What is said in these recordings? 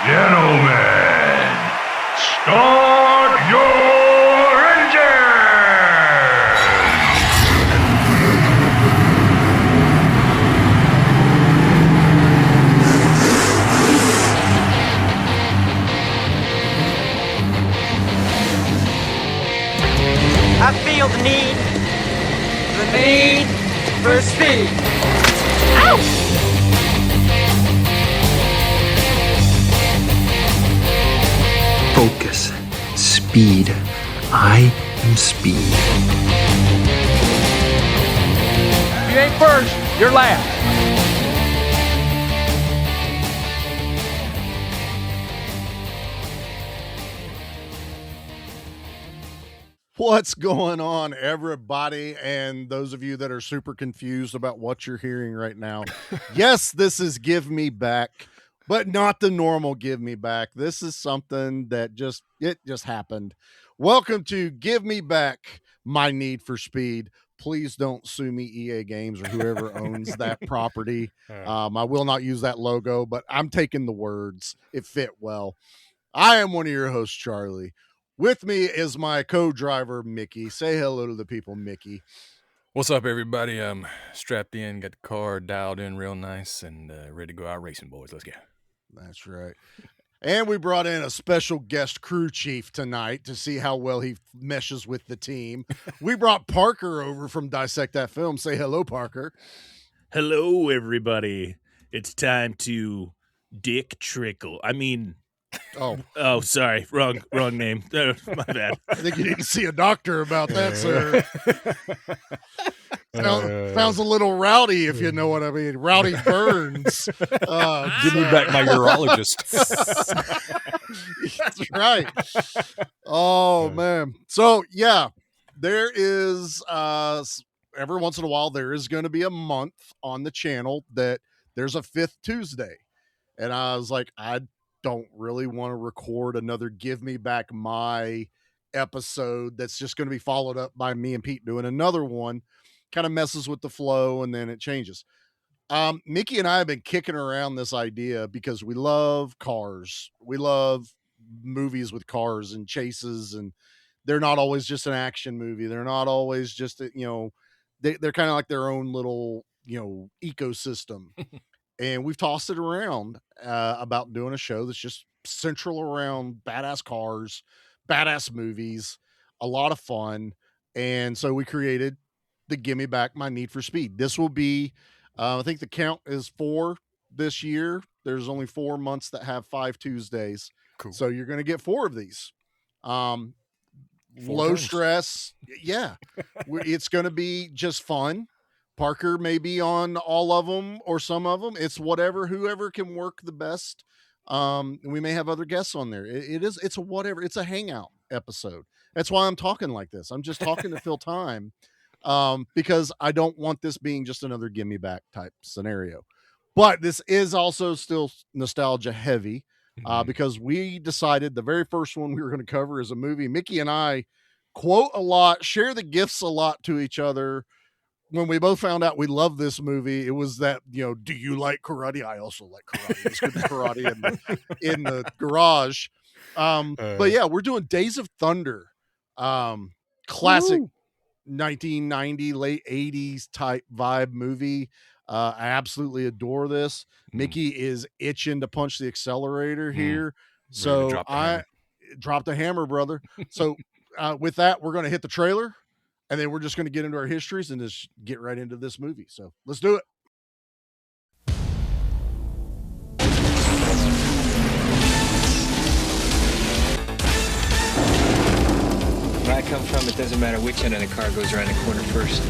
Gentlemen, start your engines! I feel the need for speed. Ow! Focus. Speed. I am speed. If you ain't first, you're last. What's going on, everybody? And those of you that are super confused about what you're hearing right now. Yes, this is Give Me Back, but not the normal Give Me Back. This is something that just happened. Welcome to Give Me Back, My Need for Speed. Please don't sue me, EA Games, or whoever owns that property. I will not use that logo, but I'm taking the words. It fit well. I am one of your hosts, Charlie. With me is my co-driver, Mickey. Say hello to the people, Mickey. What's up, everybody? I'm strapped in, got the car dialed in real nice, and ready to go out racing, boys. Let's go. That's right. And we brought in a special guest crew chief tonight to see how well he meshes with the team. We brought Parker over from Dissect That Film. Say hello, Parker. Hello, everybody. It's time to dick trickle. Oh, sorry. Wrong name. My bad. I think you need to see a doctor about that, sir. Sounds a little rowdy, if you know what I mean. Rowdy Burns. Give me back my urologist. That's right. Oh, man. So, yeah, there is, every once in a while, there is going to be a month on the channel that there's a fifth Tuesday. And I was like, I don't really want to record another Give Me Back My episode that's just going to be followed up by me and Pete doing another one. Kind of messes with the flow and then it changes. Mickey and I have been kicking around this idea because we love cars. We love movies with cars and chases, and they're not always just an action movie. They're not always just, they're kind of like their own little, ecosystem. And we've tossed it around about doing a show that's just central around badass cars, badass movies, a lot of fun. And so we created the Give Me Back My Need for Speed. This will be, I think the count is 4 this year. There's only 4 months that have 5 Tuesdays. Cool. So you're going to get 4 of these. Low turns. Stress. Yeah. It's going to be just fun. Parker may be on all of them or some of them. It's whoever can work the best. We may have other guests on there. It's a hangout episode. That's why I'm talking like this. I'm just talking to fill time. Because I don't want this being just another Give Me Back type scenario. But this is also still nostalgia heavy, because we decided the very first one we were going to cover is a movie. Mickey and I quote a lot, share the gifts a lot to each other. When we both found out we love this movie, it was that, do you like karate? I also like karate. Let's get the karate in the garage. But yeah, we're doing Days of Thunder. Classic. Woo. 1990 late 80s type vibe movie. I absolutely adore this. Mickey is itching to punch the accelerator here. So I dropped the hammer, brother. So with that, we're going to hit the trailer, and then we're just going to get into our histories and just get right into this movie. So let's do it. Where I come from, it doesn't matter which end of the car goes around the corner first.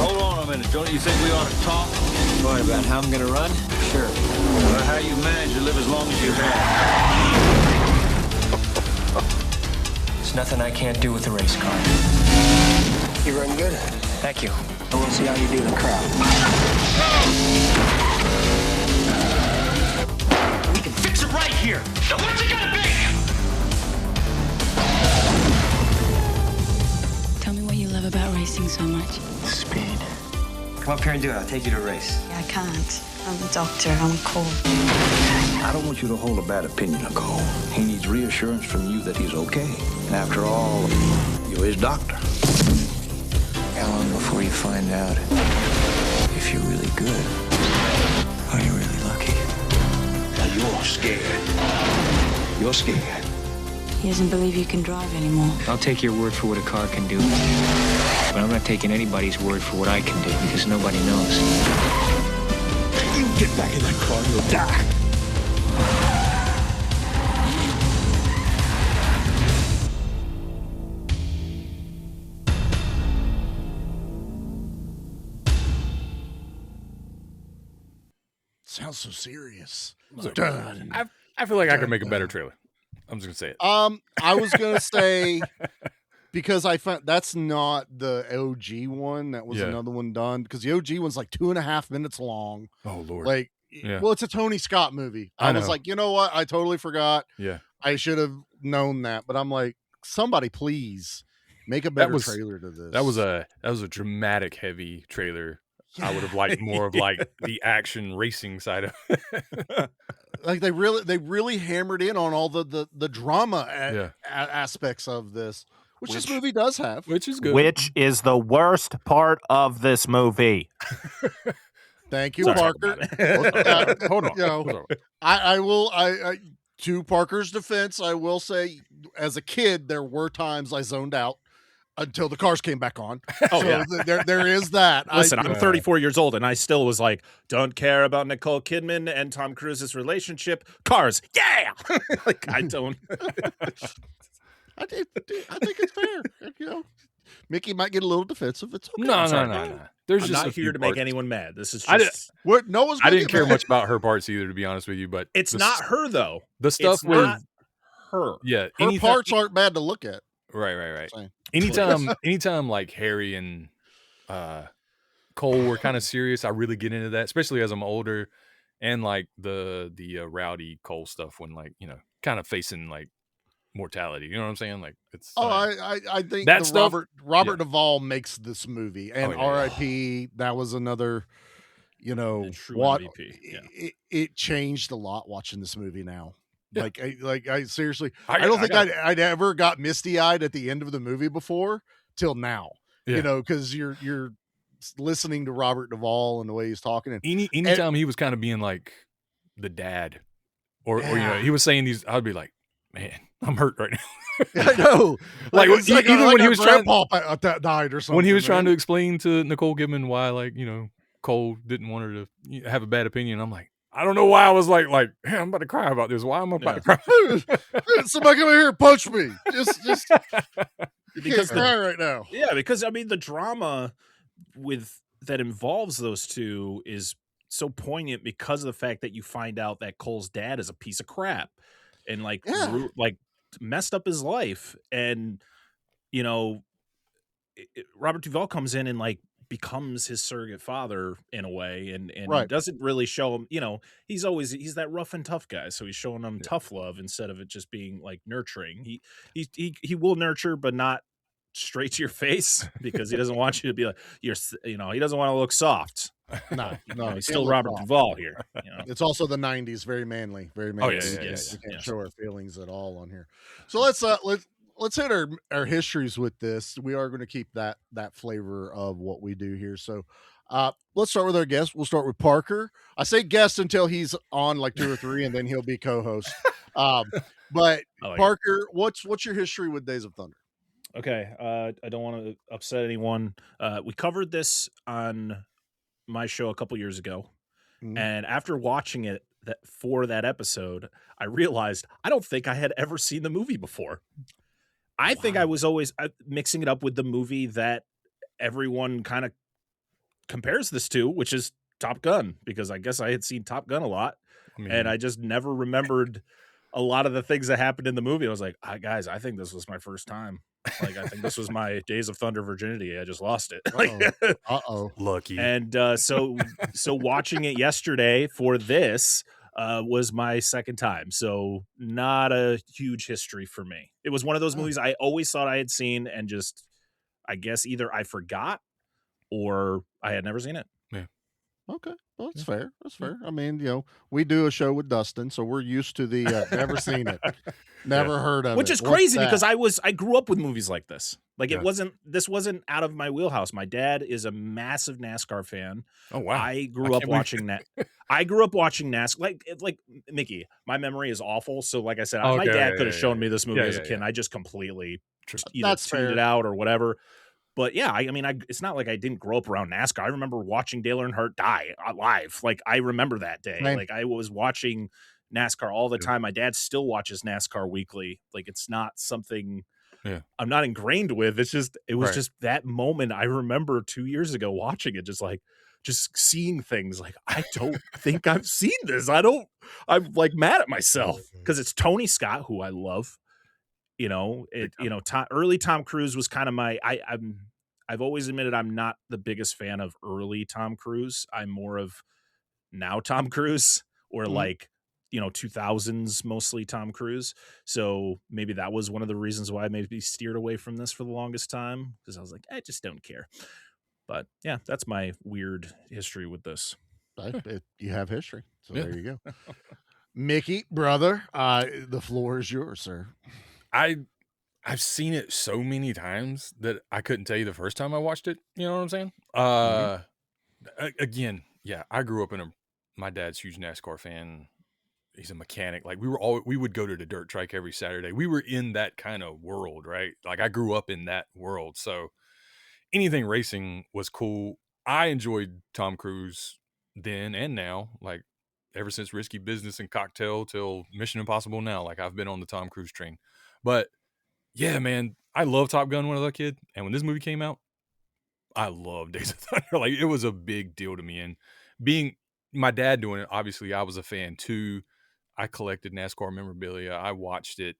Hold on a minute. Don't you think we ought to talk? What, about how I'm gonna run? Sure. Or how you manage to live as long as you have? There's nothing I can't do with a race car. You run good. Thank you. I want to see how you do in the crowd. We can fix it right here. Now what's it gonna be? Tell me what you love about racing so much. Speed. Come up here and do it. I'll take you to a race. I can't. I'm a doctor. I'm cold. I don't want you to hold a bad opinion of Cole. He needs reassurance from you that he's okay. And after all, you're his doctor. How long before you find out if you're really good or you're really lucky? Now you're scared. You're scared. He doesn't believe you can drive anymore. I'll take your word for what a car can do. But I'm not taking anybody's word for what I can do because nobody knows. You get back in that car and you'll die. Sounds so serious. I feel like I could make a better trailer. I'm just gonna say it. I was gonna say because I found that's not the OG one. That was another one done because the OG one's like 2.5 minutes long. Oh Lord! Like, well, it's a Tony Scott movie. I was like, you know what? I totally forgot. Yeah, I should have known that. But I'm like, somebody please make a better trailer to this. That was a dramatic, heavy trailer. I would have liked more of like the action racing side of it. Like they really hammered in on all the drama aspects of this, which this movie does have, which is good. Which is the worst part of this movie. Thank you, Parker. Hold on. You know, I will. To Parker's defense, I will say, as a kid, there were times I zoned out until the cars came back on. Oh, so yeah. there is that. Listen, I'm 34 years old, and I still was like, don't care about Nicole Kidman and Tom Cruise's relationship. Cars, yeah! Like, I don't. I think it's fair. You know, Mickey might get a little defensive. It's okay. No. There's I'm just not here to parts. make anyone mad. This is just. I didn't care much about her parts either, to be honest with you. But it's not her, though. The stuff with her. Yeah. Her parts aren't bad to look at. Right. Anytime like Harry and Cole were kind of serious, I really get into that, especially as I'm older, and like the rowdy Cole stuff when like, you know, kind of facing like mortality. You know what I'm saying? Like it's. I think that stuff, Robert Duvall makes this movie, and R.I.P. That was another. You know what? It changed a lot watching this movie now. Yeah. I seriously, I don't think I'd ever got misty eyed at the end of the movie before till now. Yeah. You know, because you're listening to Robert Duvall and the way he's talking, and anytime he was kind of being like the dad, or you know, he was saying these, I'd be like, man, I'm hurt right now. I know, like even when he was trying that died or something. When he was trying to explain to Nicole Kidman why, like, you know, Cole didn't want her to have a bad opinion, I'm like, I don't know why I was like, hey, I'm about to cry about this. Why am I about to cry? Somebody come in here and punch me. Just because cry right now. Yeah, because I mean the drama that involves those two is so poignant because of the fact that you find out that Cole's dad is a piece of crap and like messed up his life, and you know Robert Duvall comes in and like becomes his surrogate father in a way, and doesn't really show him, you know, he's that rough and tough guy, so he's showing him tough love instead of it just being like nurturing. He will nurture, but not straight to your face, because he doesn't want you to be like he doesn't want to look soft. No, he's still Robert Duvall here. You know? It's also the 90s, very manly. You can't show our feelings at all on here. So let's hit our histories with this. We are going to keep that flavor of what we do here. So let's start with our guest. We'll start with Parker. I say guest until he's on like 2 or 3, and then he'll be co-host. But Parker, what's your history with Days of Thunder? Okay, I don't want to upset anyone. We covered this on my show a couple years ago, and after watching it for that episode, I realized I don't think I had ever seen the movie before. I think I was always mixing it up with the movie that everyone kind of compares this to, which is Top Gun, because I guess I had seen Top Gun a lot, and I just never remembered a lot of the things that happened in the movie. I was like, guys, I think this was my first time. Like, I think this was my Days of Thunder virginity. I just lost it. Lucky. And so watching it yesterday for this was my second time. So not a huge history for me. It was one of those movies I always thought I had seen, and just, I guess either I forgot or I had never seen it. Yeah. Okay, well, that's fair. That's fair. I mean, we do a show with Dustin, so we're used to the never seen it, never heard of Which it. is What's crazy that? because I grew up with movies like this. Like this wasn't out of my wheelhouse. My dad is a massive NASCAR fan. Oh wow! I grew up watching that. I grew up watching NASCAR. Like Mickey, my memory is awful. So like I said, my dad could have shown me this movie as a kid. And I just completely either tuned it out or whatever. But yeah, I mean, it's not like I didn't grow up around NASCAR. I remember watching Dale Earnhardt die live. Like I remember that day. Right. Like I was watching NASCAR all the time. My dad still watches NASCAR weekly. Like it's not something I'm not ingrained with. It was just that moment. I remember 2 years ago watching it, just seeing things like, I don't think I've seen this. I'm like mad at myself because it's Tony Scott, who I love. Early Tom Cruise was kind of I've always admitted I'm not the biggest fan of early Tom Cruise. I'm more of now Tom Cruise or like 2000s mostly Tom Cruise. So maybe that was one of the reasons why I maybe steered away from this for the longest time, because I was like, I just don't care. But yeah, that's my weird history with this. You have history, so there you go. Mickey, brother, the floor is yours, sir. I've seen it so many times that I couldn't tell you the first time I watched it. You know what I'm saying? Again, yeah, I grew up my dad's huge NASCAR fan. He's a mechanic. Like we would go to the dirt track every Saturday. We were in that kind of world, right? Like I grew up in that world. So anything racing was cool. I enjoyed Tom Cruise then and now, like ever since Risky Business and Cocktail till Mission Impossible now. Like I've been on the Tom Cruise train. But yeah, man, I loved Top Gun when I was a kid. And when this movie came out, I loved Days of Thunder. Like it was a big deal to me. And being my dad doing it, obviously I was a fan too. I collected NASCAR memorabilia. I watched it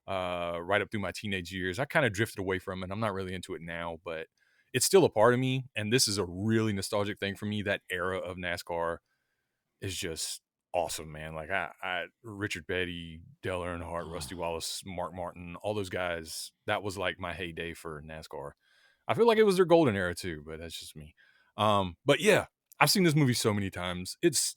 right up through my teenage years. I kind of drifted away from it. I'm not really into it now, but it's still a part of me. And this is a really nostalgic thing for me. That era of NASCAR is just awesome, man. Like I Richard Petty, Dale Earnhardt, Rusty Wallace, Mark Martin, all those guys. That was like my heyday for NASCAR. I feel like it was their golden era too, but that's just me. But yeah, I've seen this movie so many times. It's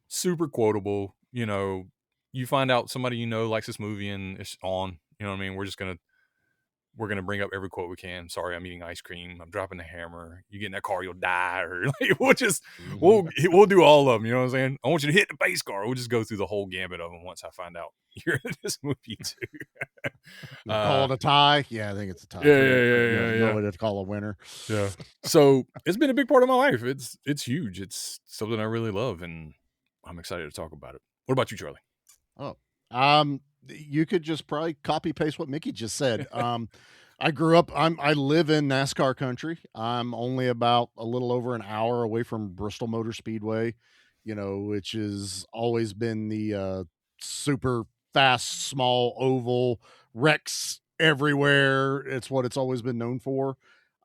super quotable. You find out somebody likes this movie and it's on. You know what I mean? We're gonna bring up every quote we can. Sorry, I'm eating ice cream. I'm dropping the hammer. You get in that car, you'll die. Or like, we'll do all of them. You know what I'm saying? I want you to hit the pace car. We'll just go through the whole gambit of them once I find out you're in this movie too. Call it a tie. Yeah, I think it's a tie. Yeah. No way to call a winner. Yeah. So it's been a big part of my life. It's huge. It's something I really love, and I'm excited to talk about it. What about you, Charlie? You could just probably copy paste what Mickey just said. I grew up. I live in NASCAR country. I'm only about a little over an hour away from Bristol Motor Speedway, which has always been the super fast, small oval, wrecks everywhere. It's what it's always been known for.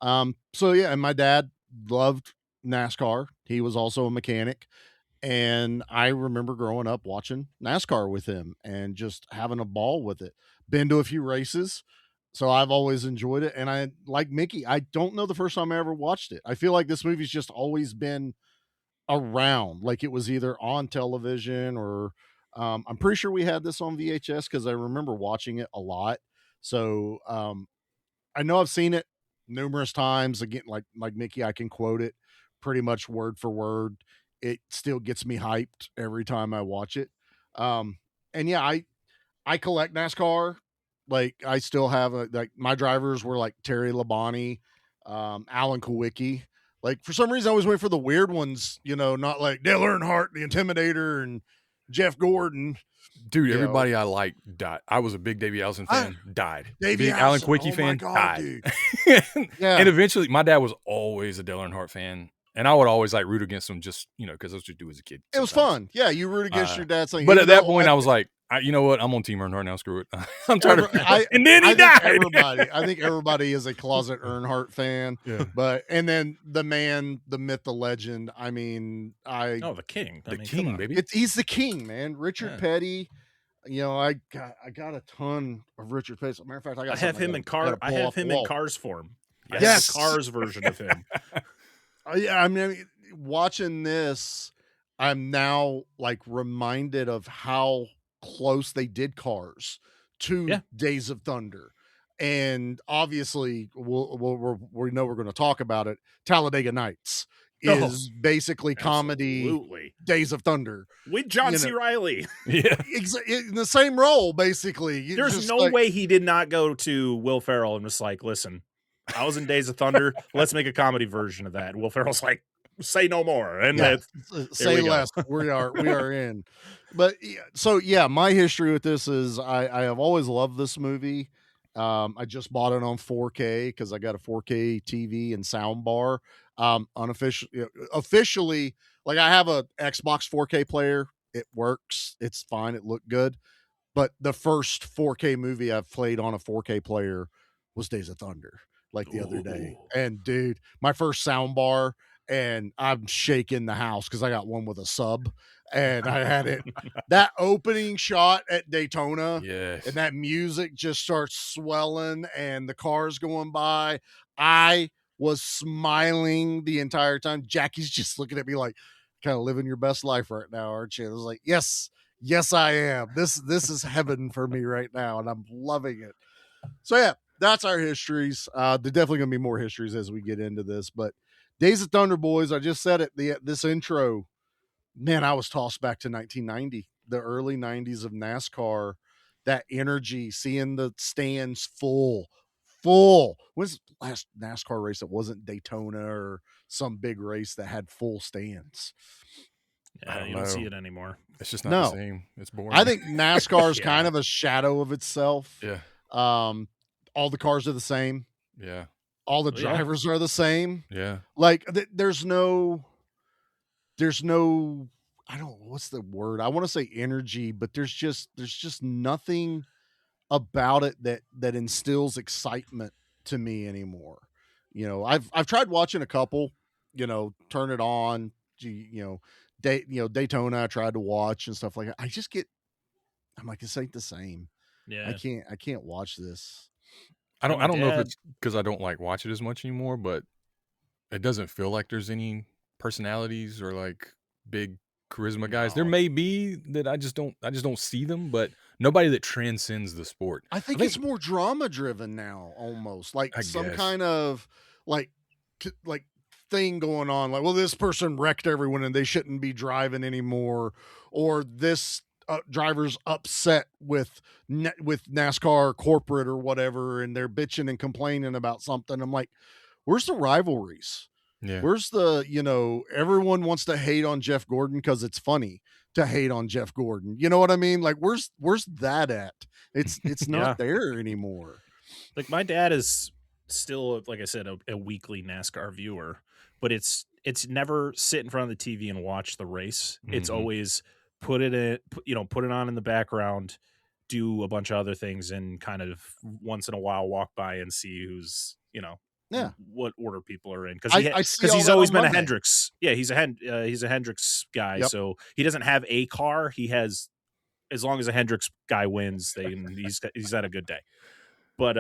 So yeah, and my dad loved NASCAR. He was also a mechanic. And I remember growing up watching NASCAR with him and just having a ball with it. Been to a few races, so I've always enjoyed it. And I, like Mickey, I don't know the first time I ever watched it. I feel like this movie's just always been around. Like it was either on television or I'm pretty sure we had this on VHS because I remember watching it a lot. So I know I've seen it numerous times. Again, like Mickey, I can quote it pretty much word for word. It still gets me hyped every time I watch it. And yeah, I collect NASCAR. Like I still have like my drivers were like Terry Labonte, Alan Kulwicki. Like for some reason I always went for the weird ones, not like Dale Earnhardt, the Intimidator, and Jeff Gordon. Dude, everybody I like died. I was a big Davey Allison fan, died. Davey big Alan Kulwicki fan, died. Yeah. And eventually my dad was always a Dale Earnhardt fan. And I would always like root against them just, because that's what you do as a kid. It was fun. Yeah, you root against your dad. But at that point, I was like, you know what? I'm on Team Earnhardt now. Screw it. I'm tired of it. And then he died. I think everybody is a closet Earnhardt fan. Yeah. And then the man, the myth, the legend. I mean, the king. King, baby. He's the king, man. Richard Petty. I got a ton of Richard Petty. As a matter of fact, I have him in Cars form. Yes. The Cars version of him. Yeah, I mean, watching this, I'm now like reminded of how close they did Cars to Days of Thunder. And obviously, we know we're going to talk about it. Talladega Nights is basically comedy. Days of Thunder with John C. Reilly. Yeah, in the same role, basically. There's no way he did not go to Will Ferrell and was like, "Listen, I was in Days of Thunder. Let's make a comedy version of that." And Will Ferrell's like, "Say no more," and say less. We are in. But so my history with this is I have always loved this movie. I just bought it on 4K because I got a 4K TV and sound bar. Officially, like I have a Xbox 4K player. It works. It's fine. It looked good. But the first 4K movie I've played on a 4K player was Days of Thunder, like the other day. And dude, my first sound bar, and I'm shaking the house because I got one with a sub, and I had it. That opening shot at Daytona, and that music just starts swelling, and the cars going by. I was smiling the entire time. Jackie's just looking at me like, kind of living your best life right now, aren't you? I was like, yes, I am. This is heaven for me right now, and I'm loving it. So yeah, that's our histories. There's definitely gonna be more histories as we get into this, but Days of Thunder, boys, I just said it. This intro, man, I was tossed back to 1990, the early 90s of NASCAR. That energy, seeing the stands full. When's the last NASCAR race that wasn't Daytona or some big race that had full stands? Yeah, you don't see it anymore. It's just not the same. It's boring. I think NASCAR is kind of a shadow of itself. Yeah. All the cars are the same. Yeah. All the drivers are the same. Yeah. Like there's no, I don't know, what's the word? I want to say energy, but there's just nothing about it that instills excitement to me anymore. You know, I've tried watching a couple, turn it on, Daytona I tried to watch and stuff like that. I'm like, this ain't the same. Yeah. I can't watch this. I don't know if it's because I don't like watch it as much anymore, but it doesn't feel like there's any personalities or like big charisma guys. There may be that I just don't see them, but nobody that transcends the sport. I think it's more drama driven now, almost like kind of like thing going on. Like, well, this person wrecked everyone and they shouldn't be driving anymore, or this driver's upset with NASCAR corporate or whatever, and they're bitching and complaining about something. I'm like, where's the rivalries? Yeah. Where's the, everyone wants to hate on Jeff Gordon because it's funny to hate on Jeff Gordon. You know what I mean? Like, where's that at? It's not there anymore. Like, my dad is still, like I said, a weekly NASCAR viewer, but it's never sit in front of the TV and watch the race. Mm-hmm. It's always put it on in the background, do a bunch of other things, and kind of once in a while walk by and see who's, what order people are in, because he's always been a Hendricks. Yeah, he's a Hendricks guy. Yep. So he doesn't have a car. He has, as long as a Hendricks guy wins, he's had a good day. But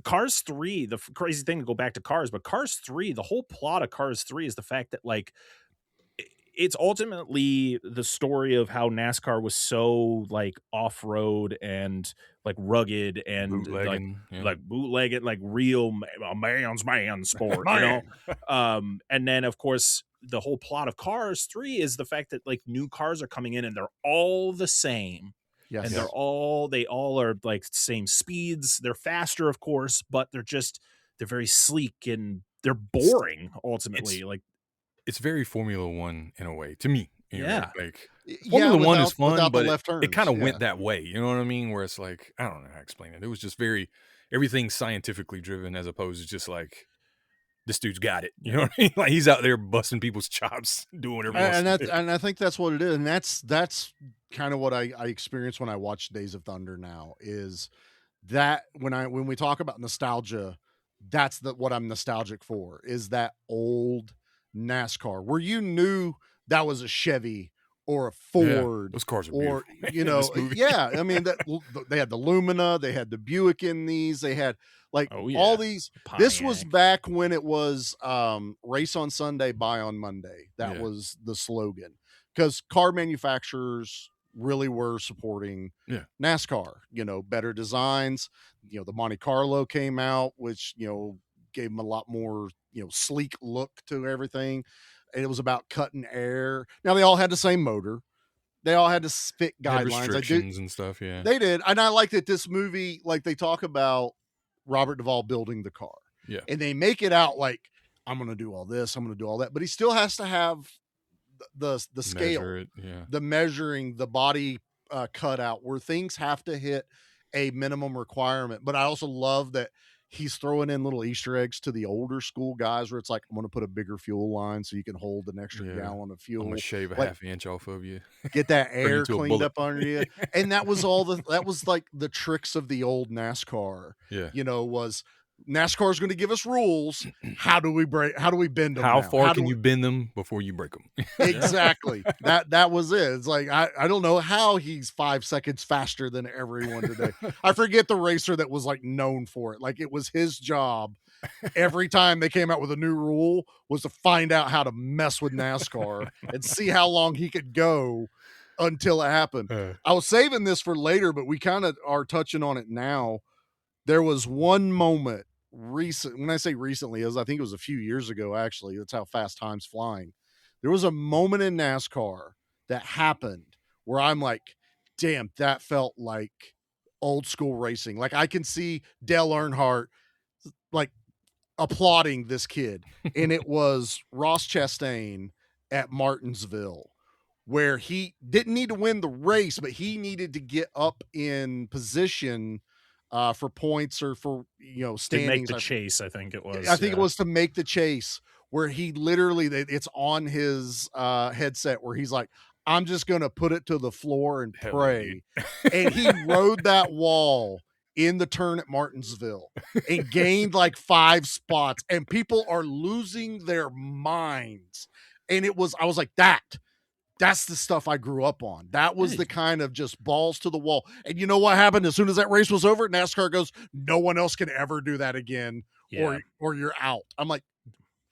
Cars 3, the crazy thing to go back to Cars, but Cars 3, the whole plot of Cars 3 is the fact that, like, it's ultimately the story of how NASCAR was so like off-road and like rugged and bootlegging, like real man's sport, and then of course the whole plot of Cars 3 is the fact that like new cars are coming in and they're all the same. Yes. And they all are like same speeds. They're faster, of course, but they're very sleek and they're boring ultimately. It's very Formula One in a way to me. Yeah. Like Formula One is fun, but it kind of went that way. You know what I mean? Where it's like, I don't know how to explain it. It was just everything scientifically driven as opposed to just like, this dude's got it. You know what I mean? Like he's out there busting people's chops, doing whatever. And I think that's what it is. And that's kind of what I experience when I watch Days of Thunder now, is that when we talk about nostalgia, that's what I'm nostalgic for, is that old NASCAR where you knew that was a Chevy or a Ford. Those cars are or beautiful, you in know, this movie. yeah. I mean, they had the Lumina, they had the Buick in these, they had like all these. This was Pontiac. back when it was race on Sunday, buy on Monday. That Yeah. was the slogan, because car manufacturers really were supporting NASCAR. You know, better designs. You know, the Monte Carlo came out, which, you know, gave them a lot more, you know, sleek look to everything. And it was about cutting air. Now they all had the same motor. They all had to fit Had guidelines. restrictions and stuff. Yeah. They did. And I like that this movie, like, they talk about Robert Duvall building the car. Yeah. And they make it out like, I'm going to do all this, I'm going to do all that. But he still has to have the scale, Measure it, yeah. the measuring, the body cutout, where things have to hit a minimum requirement. But I also love that he's throwing in little Easter eggs to the older school guys, where it's like, I'm going to put a bigger fuel line so you can hold an extra gallon of fuel. I'm gonna shave a like, half inch off of you. get that Turn you air into a cleaned bullet. up under you. And that was like the tricks of the old NASCAR. Yeah. You know, was NASCAR is going to give us rules. How do we bend them? How now? far can you bend them before you break them? Exactly. That was it. It's like, I don't know how he's 5 seconds faster than everyone today. I forget the racer that was like known for it. Like, it was his job every time they came out with a new rule was to find out how to mess with NASCAR and see how long he could go until it happened. I was saving this for later, but we kind of are touching on it now. There was one moment when I say recently, I think it was a few years ago, actually. That's how fast time's flying. There was a moment in NASCAR that happened where I'm like, damn, that felt like old school racing. Like, I can see Dale Earnhardt like applauding this kid. And it was Ross Chastain at Martinsville, where he didn't need to win the race, but he needed to get up in position for points or for, you know, standings. To make the chase, I think it was. I think it was to make the chase, where he literally, it's on his headset, where he's like, I'm just going to put it to the floor and pray. And he rode that wall in the turn at Martinsville and gained like 5 spots, and people are losing their minds. And I was like, that's the stuff I grew up on. That was the kind of just balls to the wall. And you know what happened? As soon as that race was over, NASCAR goes, no one else can ever do that again, or you're out. I'm like,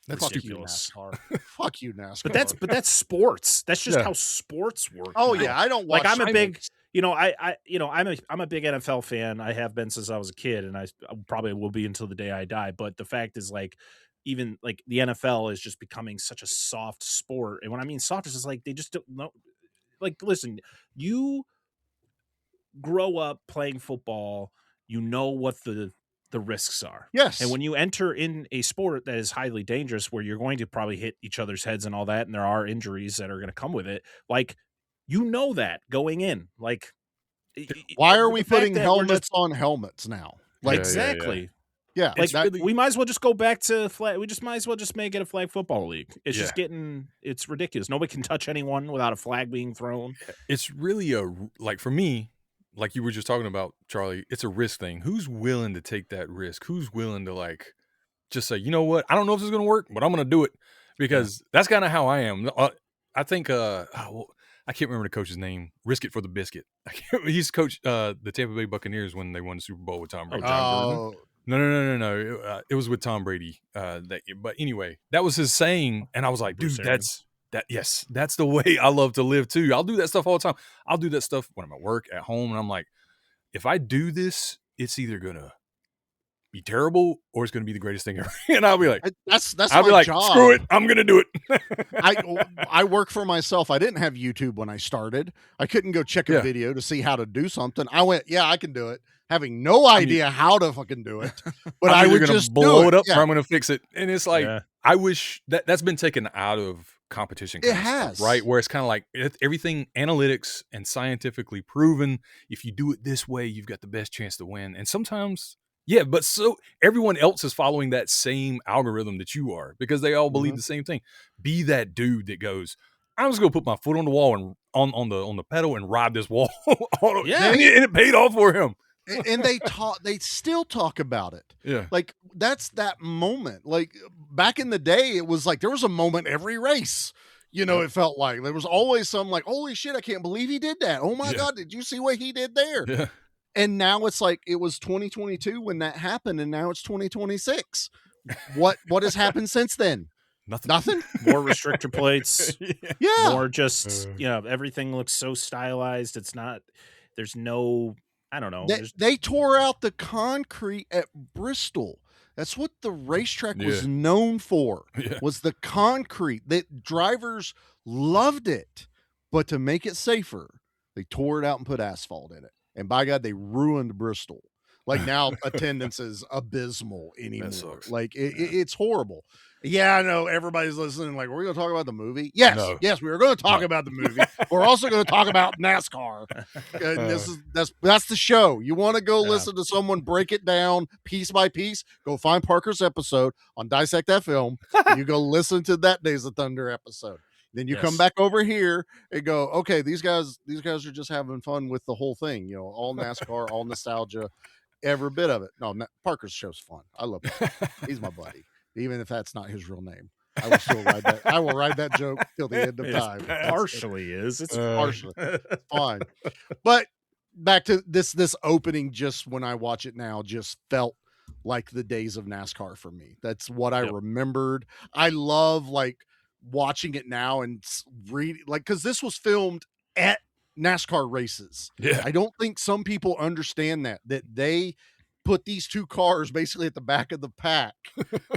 that's ridiculous. Fuck you, NASCAR. But that's sports. That's just how sports work. Oh now. yeah, I don't watch. Like, I'm a big, I'm a big NFL fan. I have been since I was a kid, and I probably will be until the day I die. But the fact is, like, even like the NFL is just becoming such a soft sport. And when I mean soft, it's just like they just don't know. Like, listen, you grow up playing football, you know what the risks are. Yes. And when you enter in a sport that is highly dangerous, where you're going to probably hit each other's heads and all that, and there are injuries that are going to come with it, like, you know that going in. Like, why are we putting helmets on helmets now? Like, exactly. Yeah, like we might as well just go back to flag. We just might as well just make it a flag football league. It's just it's ridiculous. Nobody can touch anyone without a flag being thrown. It's really like, for me, like you were just talking about, Charlie, it's a risk thing. Who's willing to take that risk? Who's willing to, like, just say, you know what? I don't know if this is going to work, but I'm going to do it, because that's kind of how I am. I think, I can't remember the coach's name. Risk it for the biscuit. He's coached the Tampa Bay Buccaneers when they won the Super Bowl with Tom Brady. Oh, No. It was with Tom Brady that year. But anyway, that was his saying, and I was like, dude, that's the way I love to live too. I'll do that stuff all the time. I'll do that stuff when I'm at work, at home, and I'm like, if I do this, it's either gonna be terrible or it's gonna be the greatest thing ever. And I'll be like, that's I'll my be like, job. screw it, I'm gonna do it. I work for myself. I didn't have YouTube when I started. I couldn't go check a video to see how to do something. I went, I can do it, having no idea how to fucking do it. But I would just blow do it up, or I'm gonna fix it. And it's like, I wish that's been taken out of competition. It has, right? Where it's kind of like everything analytics and scientifically proven. If you do it this way, you've got the best chance to win. And sometimes, but so everyone else is following that same algorithm that you are, because they all believe the same thing. Be that dude that goes, I'm just gonna put my foot on the wall and on the pedal and ride this wall. And it paid off for him. And they still talk about it. Yeah. Like, that's that moment. Like, back in the day, it was like there was a moment every race. You know, it felt like there was always some like, holy shit, I can't believe he did that. Oh my God, did you see what he did there? Yeah. And now it's like it was 2022 when that happened, and now it's 2026. What has happened since then? Nothing. More restrictor plates. Yeah. More just everything looks so stylized. It's not. There's no. I don't know. They tore out the concrete at Bristol. That's what the racetrack was known for. Was the concrete that drivers loved it, but to make it safer, they tore it out and put asphalt in it. And by God, they ruined Bristol. Like now, attendance is abysmal anymore. Like it's horrible. Yeah, I know everybody's listening. Like, we're going to talk about the movie. Yes, yes, we are going to talk about the movie. We're also going to talk about NASCAR. And that's the show. You want to go listen to someone break it down piece by piece? Go find Parker's episode on Dissect That Film. And you go listen to that Days of Thunder episode. Then you come back over here and go, okay, these guys are just having fun with the whole thing. You know, all NASCAR, all nostalgia, every bit of it. No, Parker's show's fun. I love him. He's my buddy. Even if that's not his real name, I will still ride that. I will ride that joke till the end of time. Partially is. It's partially fine. But back to this opening, just when I watch it now, just felt like the days of NASCAR for me. That's what I remembered. I love like watching it now and reading, like, because this was filmed at NASCAR races. Yeah. I don't think some people understand that they put these two cars basically at the back of the pack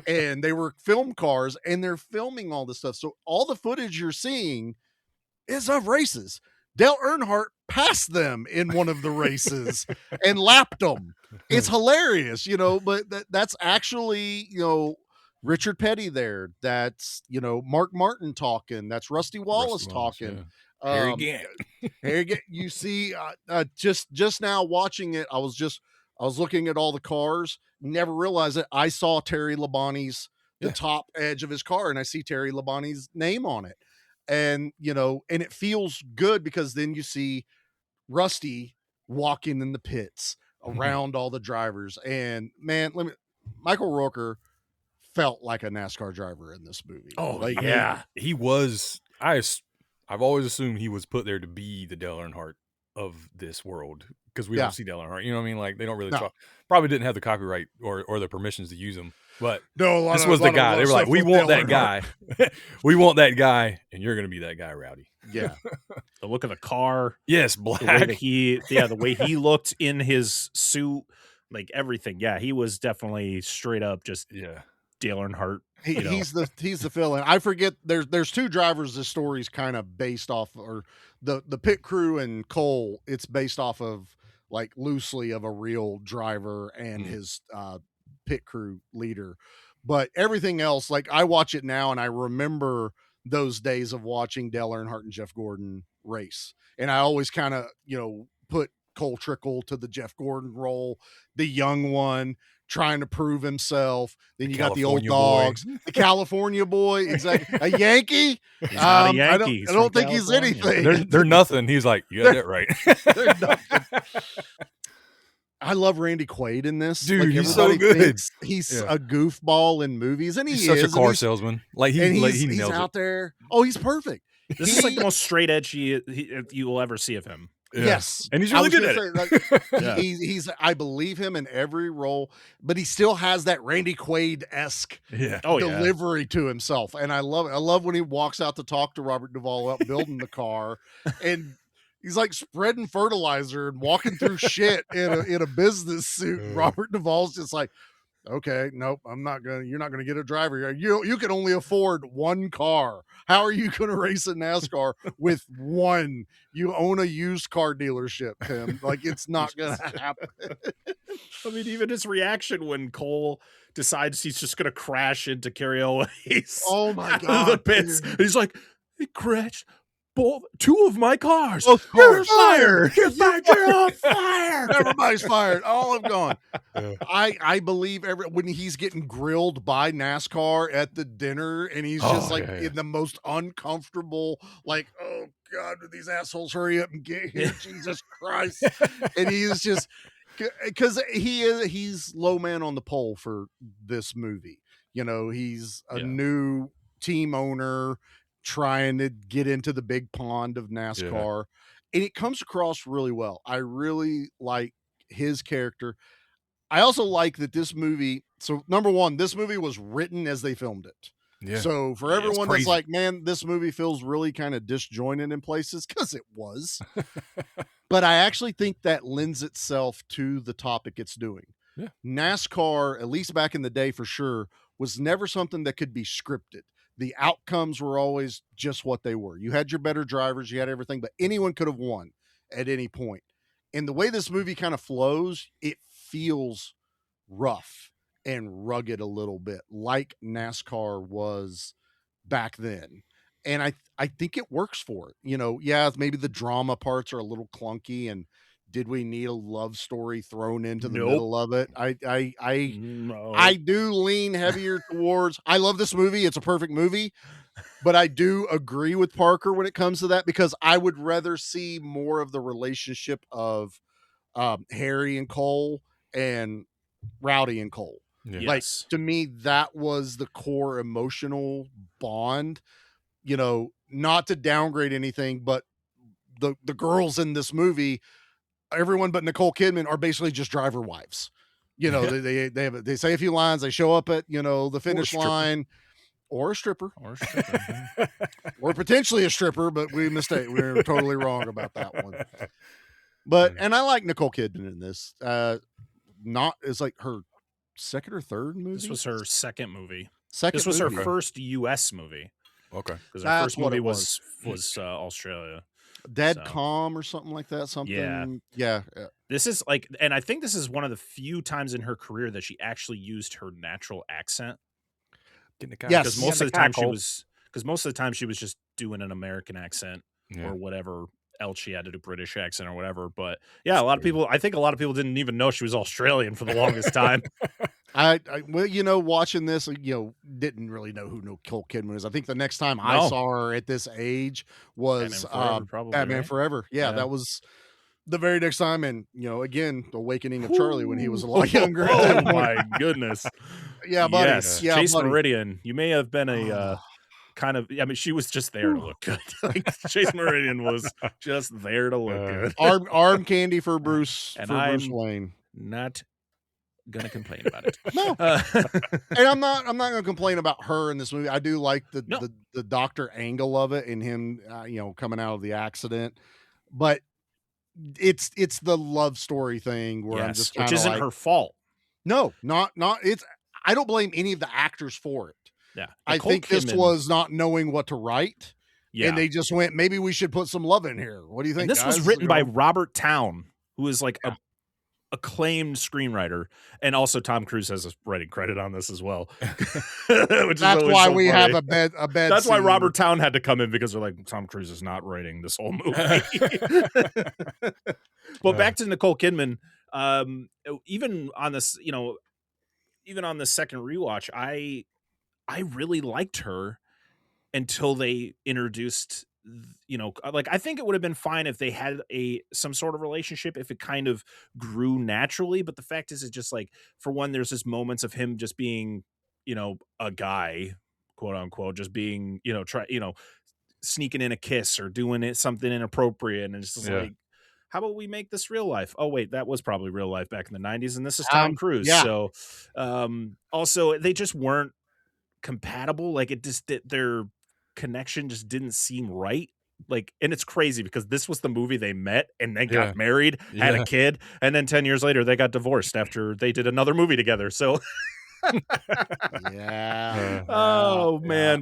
and they were film cars and they're filming all this stuff. So all the footage you're seeing is of races. Dale Earnhardt passed them in one of the races and lapped them. It's hilarious, you know, but that's actually, you know, Richard Petty there. That's, you know, Mark Martin talking. That's Rusty Wallace talking. Harry Gant. Harry Gant. You see, just now watching it, I was looking at all the cars, never realized that I saw Terry Labonte's the top edge of his car, and I see Terry Labonte's name on it. And, you know, and it feels good because then you see Rusty walking in the pits around all the drivers. And man, Michael Rooker felt like a NASCAR driver in this movie. Oh, like, yeah. He was, I've always assumed he was put there to be the Dale Earnhardt of this world, because we don't see Dale Earnhardt. You know what I mean? Like, they don't really talk. Probably didn't have the copyright or the permissions to use him. But no, this was the guy. They were like, we want that guy. We want that guy, and you're going to be that guy, Rowdy. Yeah. The look of the car. Yes, black. The way that the way he looked in his suit, like everything. Yeah, he was definitely straight up just Dale Earnhardt. He's the fill-in. I forget there's two drivers this story's kind of based off, or the pit crew and Cole, it's based off of like loosely of a real driver and his pit crew leader. But everything else, like I watch it now and I remember those days of watching Dale Earnhardt and Jeff Gordon race. And I always kind of, you know, put Cole Trickle to the Jeff Gordon role, the young one trying to prove himself. Then you got the old dogs, the California boy, exactly. A Yankee. He's not a Yankee. I don't think he's anything. They're nothing. He's like, you got that right. They're nothing. I love Randy Quaid in this. Dude, like, he's so good. He's a goofball in movies, and he's such a car salesman. Like he's out there. Oh, he's perfect. This is like the most straight edge you will ever see of him. Yeah. Yes, and he's really good at it. He's I believe him in every role, but he still has that Randy Quaid-esque delivery to himself, and I love it. I love when he walks out to talk to Robert Duvall out building the car, and he's like spreading fertilizer and walking through shit in a business suit. Robert Duvall's just like, okay, nope, you're not gonna get a driver. You can only afford one car. How are you gonna race in NASCAR with one? You own a used car dealership, Tim. Like, it's not gonna happen. I mean, even his reaction when Cole decides he's just gonna crash into Carrie Elway's my God, the pits. He's like, he crashed two of my cars. You're fired. You're fired. You're on fire. Everybody's fired. All of them gone. I believe when he's getting grilled by NASCAR at the dinner, and he's just in the most uncomfortable, like, oh God, do these assholes hurry up and get here? Jesus Christ. And he's just, because he's low man on the pole for this movie. You know, he's a new team owner, trying to get into the big pond of NASCAR. And it comes across really well. I really like his character. I also like that this movie. So number one, this movie was written as they filmed it. Yeah. So for Yeah, it's everyone that's crazy. like, man, this movie feels really kind of disjointed in places, because it was. But I actually think that lends itself to the topic it's doing. Yeah. NASCAR, at least back in the day for sure, was never something that could be scripted. The outcomes were always just what they were. You had your better drivers, you had everything, but anyone could have won at any point. And the way this movie kind of flows, it feels rough and rugged a little bit, like NASCAR was back then. And I think it works for it. You know, yeah, maybe the drama parts are a little clunky, and did we need a love story thrown into the middle of it? I do lean heavier towards, I love this movie. It's a perfect movie, but I do agree with Parker when it comes to that, because I would rather see more of the relationship of Harry and Cole and Rowdy and Cole. Yeah. Like, Yes. to me, that was the core emotional bond. You know, not to downgrade anything, but the girls in this movie, everyone but Nicole Kidman, are basically just driver wives. You know, they say a few lines, they show up at, you know, the finish line, or a stripper, or potentially a stripper, but we were totally wrong about that one. But and I like Nicole Kidman in this. It's like her second or third movie. This was her second movie. Second This was movie. her first U.S. movie. Okay. Because her That's first what movie it was Australia. Dead So. Calm or something like that. Something. Yeah. This is like, and I think this is one of the few times in her career that she actually used her natural accent. Yes. Because most of the time she was just doing an American accent or whatever else she had to do, British accent or whatever. But yeah, I think a lot of people didn't even know she was Australian for the longest time. Well, you know, watching this, you know, didn't really know who Nicole Kidman is. I think the next time I saw her at this age was Batman Forever. Yeah, that was the very next time. And, you know, again, the awakening of Charlie when he was a lot younger. Oh my goodness. Yeah, buddy. Yes. Yeah, Chase buddy. Meridian. You may have been a kind of, I mean, she was just there to look good. Like, Chase Meridian was just there to look good. Arm candy for Bruce, and Bruce Wayne. Not gonna complain about it. No. And I'm not gonna complain about her in this movie. I do like the doctor angle of it, and him you know, coming out of the accident, but it's the love story thing where I'm just which isn't her fault. No, not it's, I don't blame any of the actors for it. Yeah. I think this was not knowing what to write. Yeah. And they just went, maybe we should put some love in here. What do you think? And this was written by Robert Towne, who is like a acclaimed screenwriter, and also Tom Cruise has a writing credit on this as well. Which that's is why so we funny. have a bed. That's why Robert Towne had to come in, because they're like, Tom Cruise is not writing this whole movie. But back to Nicole Kidman. Even on this, you know, even on the second rewatch, I really liked her until they introduced, you know, like, I think it would have been fine if they had some sort of relationship, if it kind of grew naturally. But the fact is, it's just like, for one, there's this moments of him just being, you know, a guy, quote unquote, just being, you know, sneaking in a kiss or doing something inappropriate. And it's just like, how about we make this real life? Oh, wait, that was probably real life back in the 90s. And this is Tom Cruise. Yeah. So also, they just weren't compatible. Like, their connection just didn't seem right. Like, and it's crazy because this was the movie they met and they got married, had a kid, and then 10 years later they got divorced after they did another movie together. So man.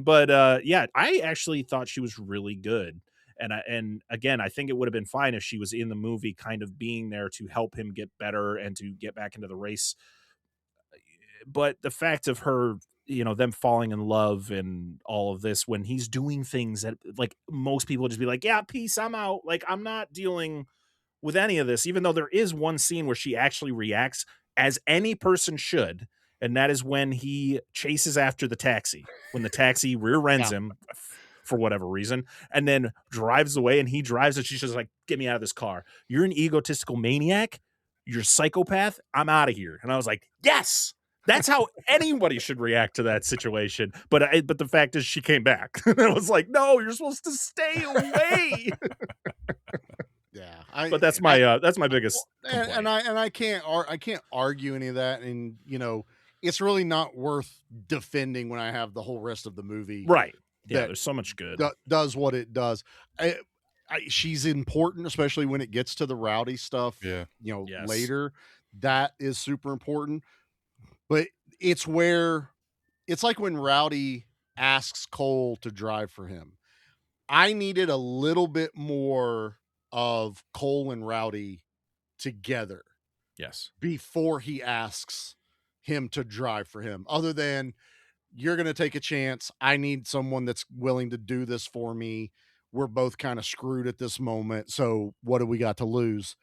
But I actually thought she was really good. And again, I think it would have been fine if she was in the movie, kind of being there to help him get better and to get back into the race. But the fact of her, you know, them falling in love and all of this, when he's doing things that, like, most people just be like, yeah, peace, I'm out. Like, I'm not dealing with any of this, even though there is one scene where she actually reacts as any person should. And that is when he chases after the taxi, when the taxi rear ends him for whatever reason, and then drives away, and he drives, and she's just like, get me out of this car. You're an egotistical maniac. You're a psychopath. I'm out of here. And I was like, yes. That's how anybody should react to that situation. But the fact is, she came back. I was like, no, you're supposed to stay away. Yeah, but that's my biggest complaint. And I can't argue any of that. And it's really not worth defending when I have the whole rest of the movie. Right. Yeah, there's so much good. Does what it does. She's important, especially when it gets to the rowdy stuff. Yeah. Later, that is super important. But it's like when Rowdy asks Cole to drive for him. I needed a little bit more of Cole and Rowdy together. Yes. Before he asks him to drive for him, other than you're going to take a chance. I need someone that's willing to do this for me. We're both kind of screwed at this moment. So what do we got to lose?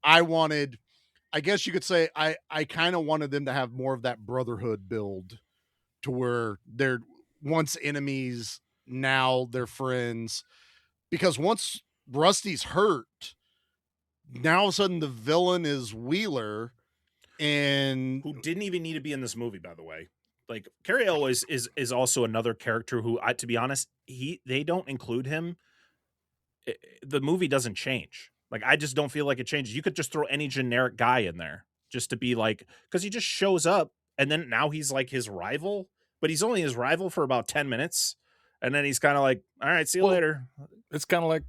I guess you could say I kind of wanted them to have more of that brotherhood build to where they're once enemies, now they're friends. Because once Rusty's hurt, now all of a sudden the villain is Wheeler, and who didn't even need to be in this movie, by the way. Like Cary Elwes is also another character who, to be honest, they don't include him. The movie doesn't change. Like, I just don't feel like it changes. You could just throw any generic guy in there just to be like, because he just shows up, and then now he's like his rival, but he's only his rival for about 10 minutes. And then he's kind of like, all right, see you later. It's kind of like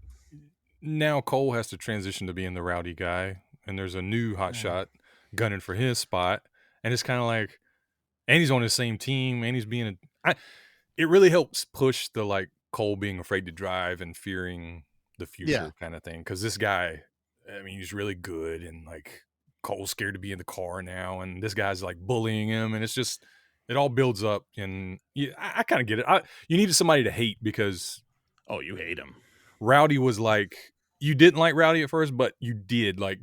now Cole has to transition to being the rowdy guy, and there's a new hotshot gunning for his spot. And it's kind of like, and he's on the same team, and he's being it really helps push the like Cole being afraid to drive and fearing the future kind of thing. Cause this guy, I mean, he's really good, and like Cole's scared to be in the car now, and this guy's like bullying him, and it's just, it all builds up. And I kind of get it. You needed somebody to hate because you hate him. Rowdy was like, you didn't like Rowdy at first, but you did. Like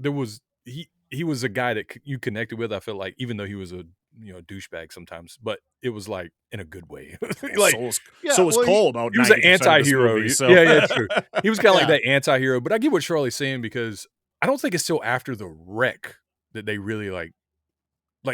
he was a guy that you connected with. I felt like, even though he was a douchebag sometimes, but it was like in a good way. Like, so was Cole. About he was an anti-hero. Movie, so. Yeah, true. He was kind of like that anti-hero. But I get what Charlie's saying, because I don't think it's still after the wreck that they really like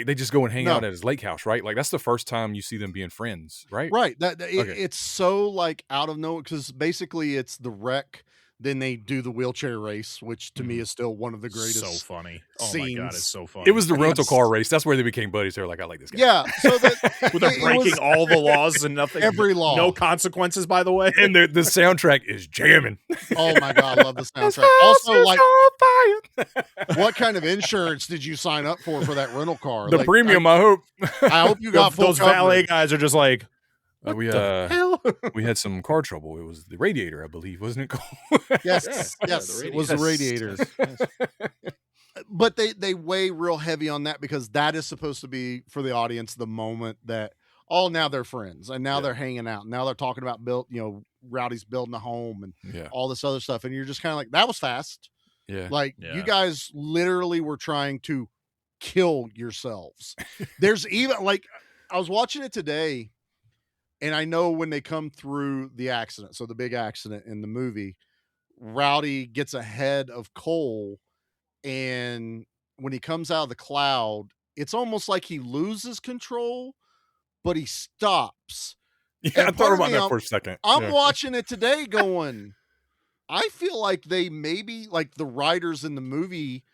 they just go and hang out at his lake house, right? Like that's the first time you see them being friends, right? Right. It's so like out of nowhere, because basically it's the wreck. Then they do the wheelchair race, which to me is still one of the greatest. So funny. Oh scenes. my God, it's so funny. It was the rental car race. That's where they became buddies. They're like, I like this guy. Yeah. So with breaking all the laws and nothing. Every law. No consequences, by the way. And the soundtrack is jamming. Oh my God, I love the soundtrack. Also, like, what kind of insurance did you sign up for that rental car? The premium, I hope. I hope you got full those coverage. valet guys are just like, we had some car trouble. It was the radiator, I believe, wasn't it? Yes, it was the radiators. Yes. But they weigh real heavy on that, because that is supposed to be for the audience the moment that now they're friends, and now they're hanging out, and now they're talking about Rowdy's building a home and all this other stuff, and you're just kind of like, that was fast. Yeah, like you guys literally were trying to kill yourselves. There's even like, I was watching it today. And I know when they come through the accident, so the big accident in the movie, Rowdy gets ahead of Cole. And when he comes out of the cloud, it's almost like he loses control, but he stops. Yeah, I thought about that for a second. I'm watching it today going, I feel like they maybe, like the writers in the movie,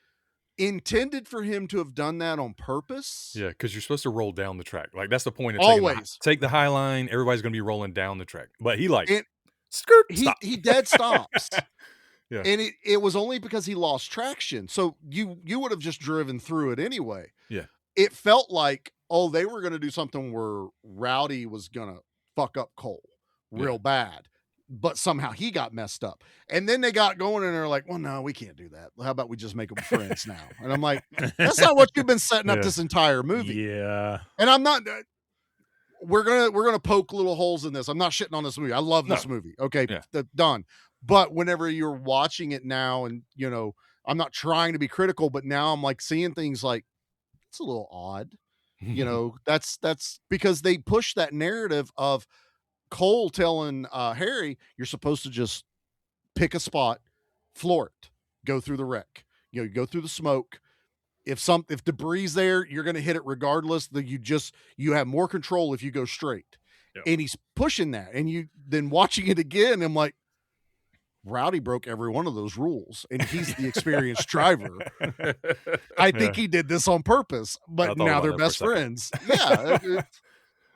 intended for him to have done that on purpose. Yeah, because you're supposed to roll down the track. Like that's the point of take the high line. Everybody's going to be rolling down the track. But he he dead stops. Yeah. And it was only because he lost traction. So you would have just driven through it anyway. Yeah. It felt like, they were going to do something where Rowdy was going to fuck up Cole real bad. But somehow he got messed up. And then they got going, and they're like, well, no, we can't do that. How about we just make them friends now? And I'm like, that's not what you've been setting up this entire movie. Yeah. And I'm not, we're going to poke little holes in this. I'm not shitting on this movie. I love this movie. Okay. Done. But whenever you're watching it now, and I'm not trying to be critical, but now I'm like seeing things like, it's a little odd. That's because they push that narrative of Cole telling Harry, you're supposed to just pick a spot, floor it, go through the wreck, go through the smoke. if debris there, you're going to hit it regardless. That you have more control if you go straight. Yep. And he's pushing that, and you then watching it again, I'm like, Rowdy broke every one of those rules, and he's the experienced driver. I think he did this on purpose, but now they're best friends. Yeah,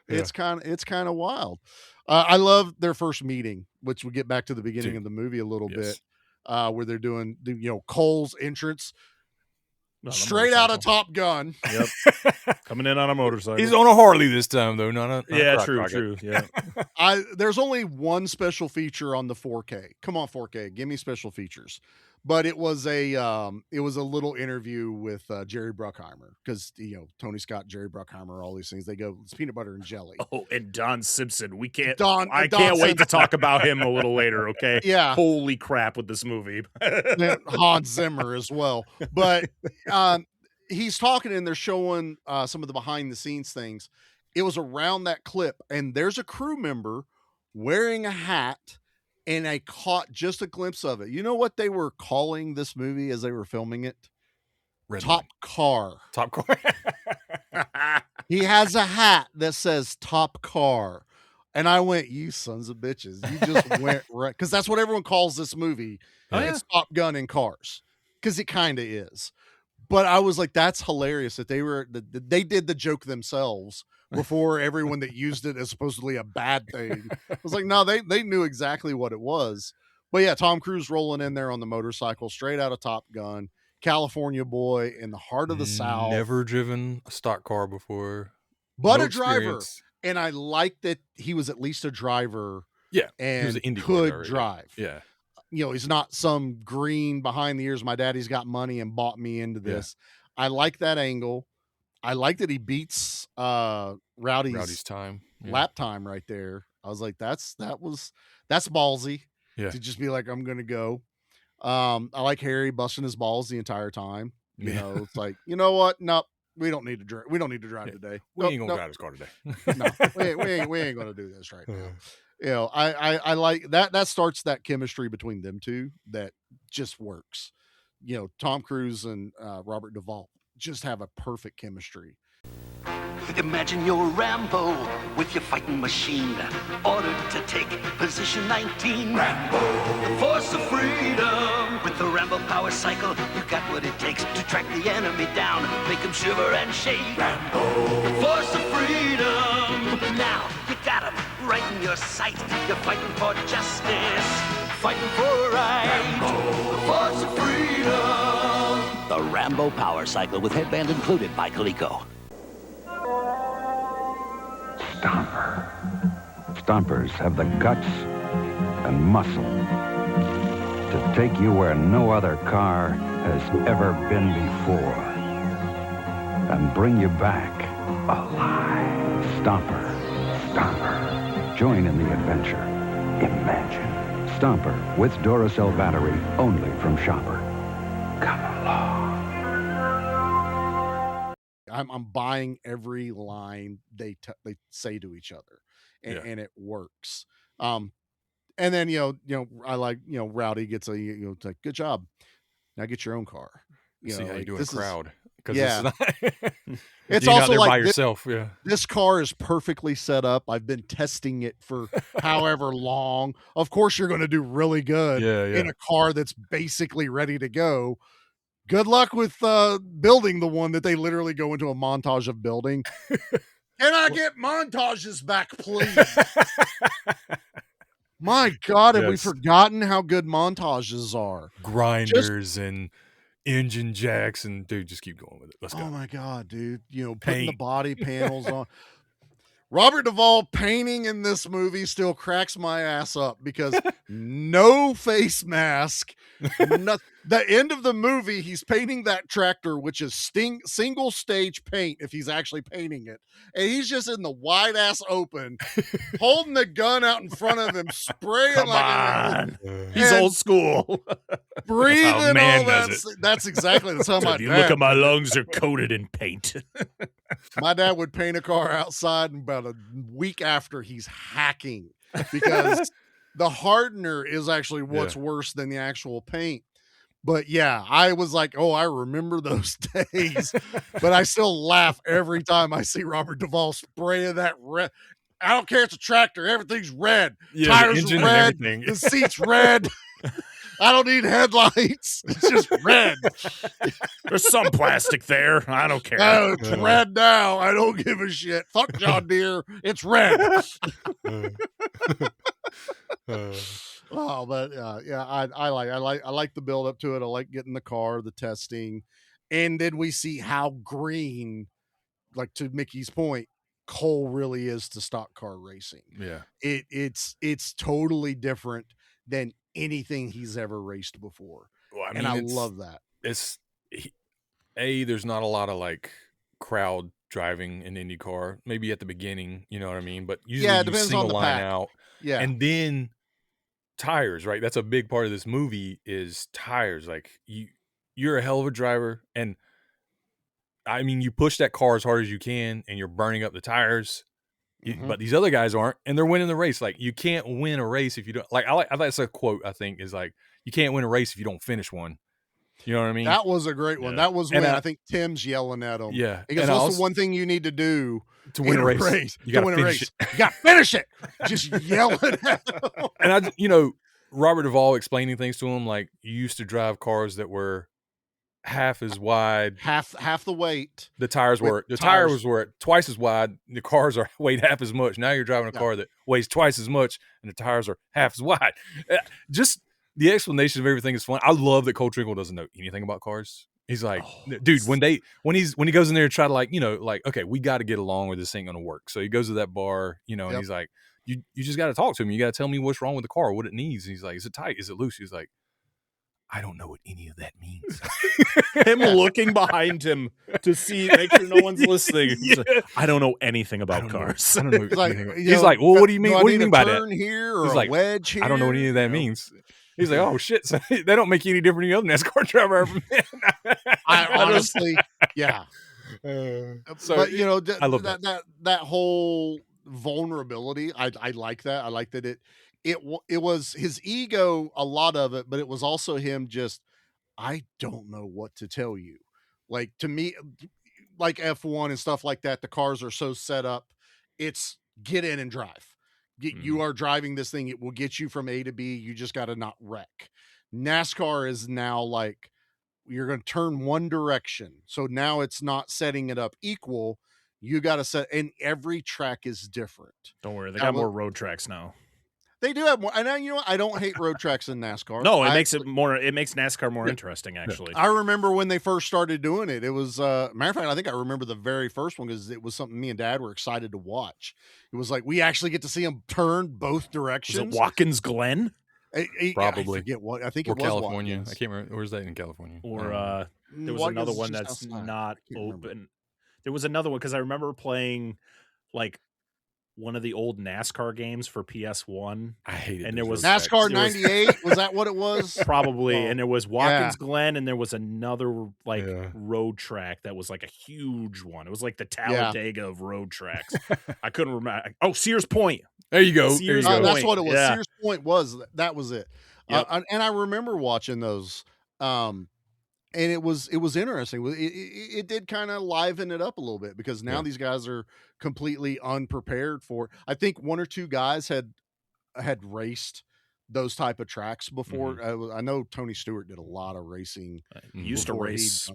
it's kind of wild. I love their first meeting, which we get back to the beginning of the movie a little bit, where they're doing Cole's entrance. Straight out of Top Gun. Yep. Coming in on a motorcycle. He's on a Harley this time, though. Not a true. Yeah. There's only one special feature on the 4K. Come on, 4K, give me special features. But it was a little interview with Jerry Bruckheimer, because Tony Scott, Jerry Bruckheimer, all these things. They go, it's peanut butter and jelly. Oh, and Don Simpson. I can't Don wait to talk about him a little later. Okay. Yeah. Holy crap with this movie. Hans Zimmer as well. But he's talking, and they're showing some of the behind the scenes things. It was around that clip, and there's a crew member wearing a hat. And I caught just a glimpse of it. You know what they were calling this movie as they were filming it? Top Car. Top Car. He has a hat that says Top Car. And I went, you sons of bitches. You just went right. Because that's what everyone calls this movie. It's Top Gun in cars. Because it kind of is. But I was like, that's hilarious that they did the joke themselves before everyone that used it as supposedly a bad thing. I was like, no, they knew exactly what it was. But yeah, Tom Cruise rolling in there on the motorcycle, straight out of Top Gun, California boy in the heart of the South. Never driven a stock car before. But a driver. And I like that he was at least a driver. Yeah. And could drive. Yeah. He's not some green behind the ears, my daddy's got money and bought me into this. Yeah. I like that angle. I like that he beats Rowdy's time. Lap time right there. I was like, that's ballsy. Yeah. To just be like, I'm gonna go. I like Harry busting his balls the entire time. It's like, you know what? Nope. We don't need to drive. We don't need to drive today. We ain't gonna drive his car today. No, we ain't gonna do this right now. I like that. That starts that chemistry between them two that just works. Tom Cruise and Robert Duvall just have a perfect chemistry. Imagine you're Rambo with your fighting machine, ordered to take position 19. Rambo, the force of freedom. With the Rambo power cycle, you got what it takes to track the enemy down, make him shiver and shake. Rambo, the force of freedom. Now you got him right in your sight. You're fighting for justice, fighting for right. Rambo, the force of freedom. The Rambo power cycle with headband included by Coleco. Stomper. Stompers have the guts and muscle to take you where no other car has ever been before and bring you back alive. Stomper. Join in the adventure. Imagine. Stomper with Duracell battery only from Shopper. Come along. I'm buying every line they say to each other, and it works. And then I like Rowdy gets it's like, good job. Now get your own car. See how you do in a crowd. It's also also there like by yourself. This car is perfectly set up. I've been testing it for however long. Of course, you're going to do really good in a car that's basically ready to go. Good luck with building the one that they literally go into a montage of building. Can I get montages back, please? My God, have we forgotten how good montages are? Grinders and engine jacks, and dude, just keep going with it. Let's go. Oh my God, dude. Putting the body panels on. Robert Duvall painting in this movie still cracks my ass up because no face mask. The end of the movie, he's painting that tractor, which is single stage paint if he's actually painting it. And he's just in the wide ass open, holding the gun out in front of him, spraying he's old school. Breathing all that. That's exactly the time my you dad. Look at my lungs, they're coated in paint. My dad would paint a car outside, and about a week after, he's hacking because the hardener is actually what's worse than the actual paint. But yeah, I was like, oh, I remember those days. But I still laugh every time I see Robert Duvall spraying that red. I don't care, it's a tractor. Everything's red. Yeah, Tires the engine are red. and everything. The seat's red. I don't need headlights. It's just red. There's some plastic there. I don't care. Oh, it's red now. I don't give a shit. Fuck John Deere. It's red. Oh, but yeah, I like the build up to it. I like getting the car, the testing, and then we see how green, like to Mickey's point, Cole really is to stock car racing. Yeah, it's totally different than anything he's ever raced before. well, and I love that. There's not a lot of like crowd driving in IndyCar. Maybe at the beginning, you know what I mean. But usually, Yeah, it you depends single on the line pack. out, Yeah, and then tires. Right, that's a big part of this movie is tires. Like you're a hell of a driver, and I mean, you push that car as hard as you can, and you're burning up the tires. But these other guys aren't, and they're winning the race. Like you can't win a race if you don't. Like that's a quote I think is like you can't win a race if you don't finish one. You know what I mean? that was a great one. That was when I think Tim's yelling at him. Yeah, because what's the one thing you need to do to win a race? You got to finish it. You got to finish it. Just yelling at him. And Robert Duvall explaining things to him like you used to drive cars that were half as wide, half the weight. The tires were twice as wide. The cars are weighed half as much. Now you're driving a car that weighs twice as much, and the tires are half as wide. Just the explanation of everything is fun. I love that Cole Trinkle doesn't know anything about cars. He's like, dude, when he goes in there to try to okay, we got to get along or this ain't gonna work. So he goes to that bar, and he's like, you just got to talk to him. You got to tell me what's wrong with the car, what it needs. And he's like, is it tight? Is it loose? He's like, I don't know what any of that means. Him looking behind him to make sure no one's listening. He's like, I don't know anything about cars. I don't know. He's like, well, what do you mean? What do you mean by that? Here or he's a like, wedge here? I don't know what any of that means. He's like, oh shit, so they don't make you any different than the other NASCAR driver ever met. I honestly, yeah. So, but I love that whole vulnerability. I like that. I like that it was his ego, a lot of it, but it was also him just, I don't know what to tell you. Like to me, like F1 and stuff like that, the cars are so set up. It's get in and drive. You are driving this thing. It will get you from A to B. You just got to not wreck. NASCAR is now like, you're going to turn one direction. So now it's not setting it up equal. You got to set, and every track is different. Don't worry. They got more road tracks now. They do have more, and I don't hate road tracks in NASCAR. No, it makes NASCAR more interesting, actually. I remember when they first started doing it. It was matter of fact, I think I remember the very first one because it was something me and Dad were excited to watch. It was like we actually get to see them turn both directions. Was it Watkins Glen? Probably. I forget what. I think or it was California. Watkins. I can't remember. Where's that in California? Or there was another one that's not open. There was another one because I remember playing like one of the old NASCAR games for PS1. I hated it. And there was NASCAR 98. Was that what it was? Probably. And there was Watkins Glen, and there was another road track that was like a huge one. It was like the Talladega of road tracks. I couldn't remember. Oh, Sears Point. There you go. Sears Point. That's what it was. Yeah. Sears Point was. That was it. Yep. And I remember watching those. And it was interesting. It did kind of liven it up a little bit because now these guys are completely unprepared for it. I think one or two guys had raced those type of tracks before. I know Tony Stewart did a lot of racing. Used to race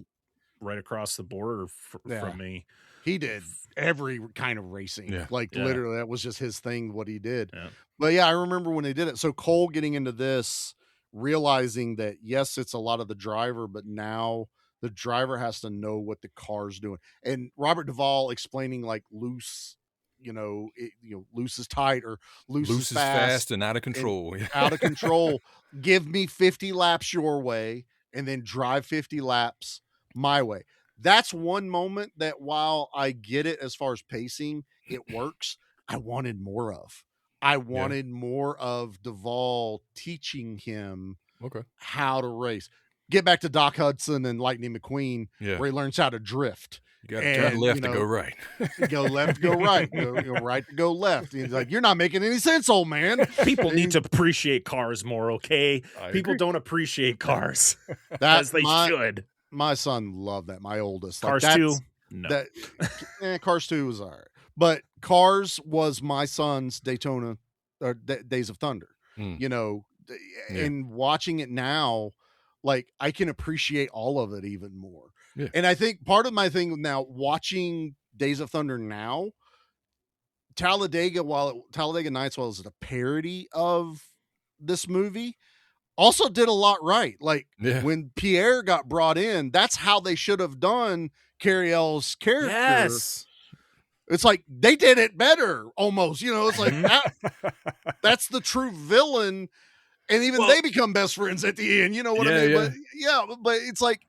right across the border from me. He did every kind of racing. Literally, that was just his thing, what he did. Yeah. But I remember when they did it. So Cole getting into this, realizing that yes, it's a lot of the driver, but now the driver has to know what the car's doing. And Robert Duvall explaining like loose, loose is tight or loose is fast and out of control. Out of control. Give me 50 laps your way and then drive 50 laps my way. That's one moment that while I get it as far as pacing, it works. I wanted more of. I wanted more of Duvall teaching him how to race. Get back to Doc Hudson and Lightning McQueen, where he learns how to drift. You got to turn left to go right. Go left to go right. Go right to go left. He's like, you're not making any sense, old man. People need to appreciate cars more, okay? People don't appreciate cars as they should. My son loved that. My oldest. Cars 2? No. Cars 2 was all right. But Cars was my son's Daytona or Days of Thunder. And watching it now, like I can appreciate all of it even more. Yeah. And I think part of my thing now watching Days of Thunder now, Talladega Nights, while it was a parody of this movie, also did a lot right. Like when Pierre got brought in, that's how they should have done Carrie Ells' character. Yes. It's like they did it better almost, it's like that's the true villain. And even they become best friends at the end. You know what I mean? Yeah. But it's like,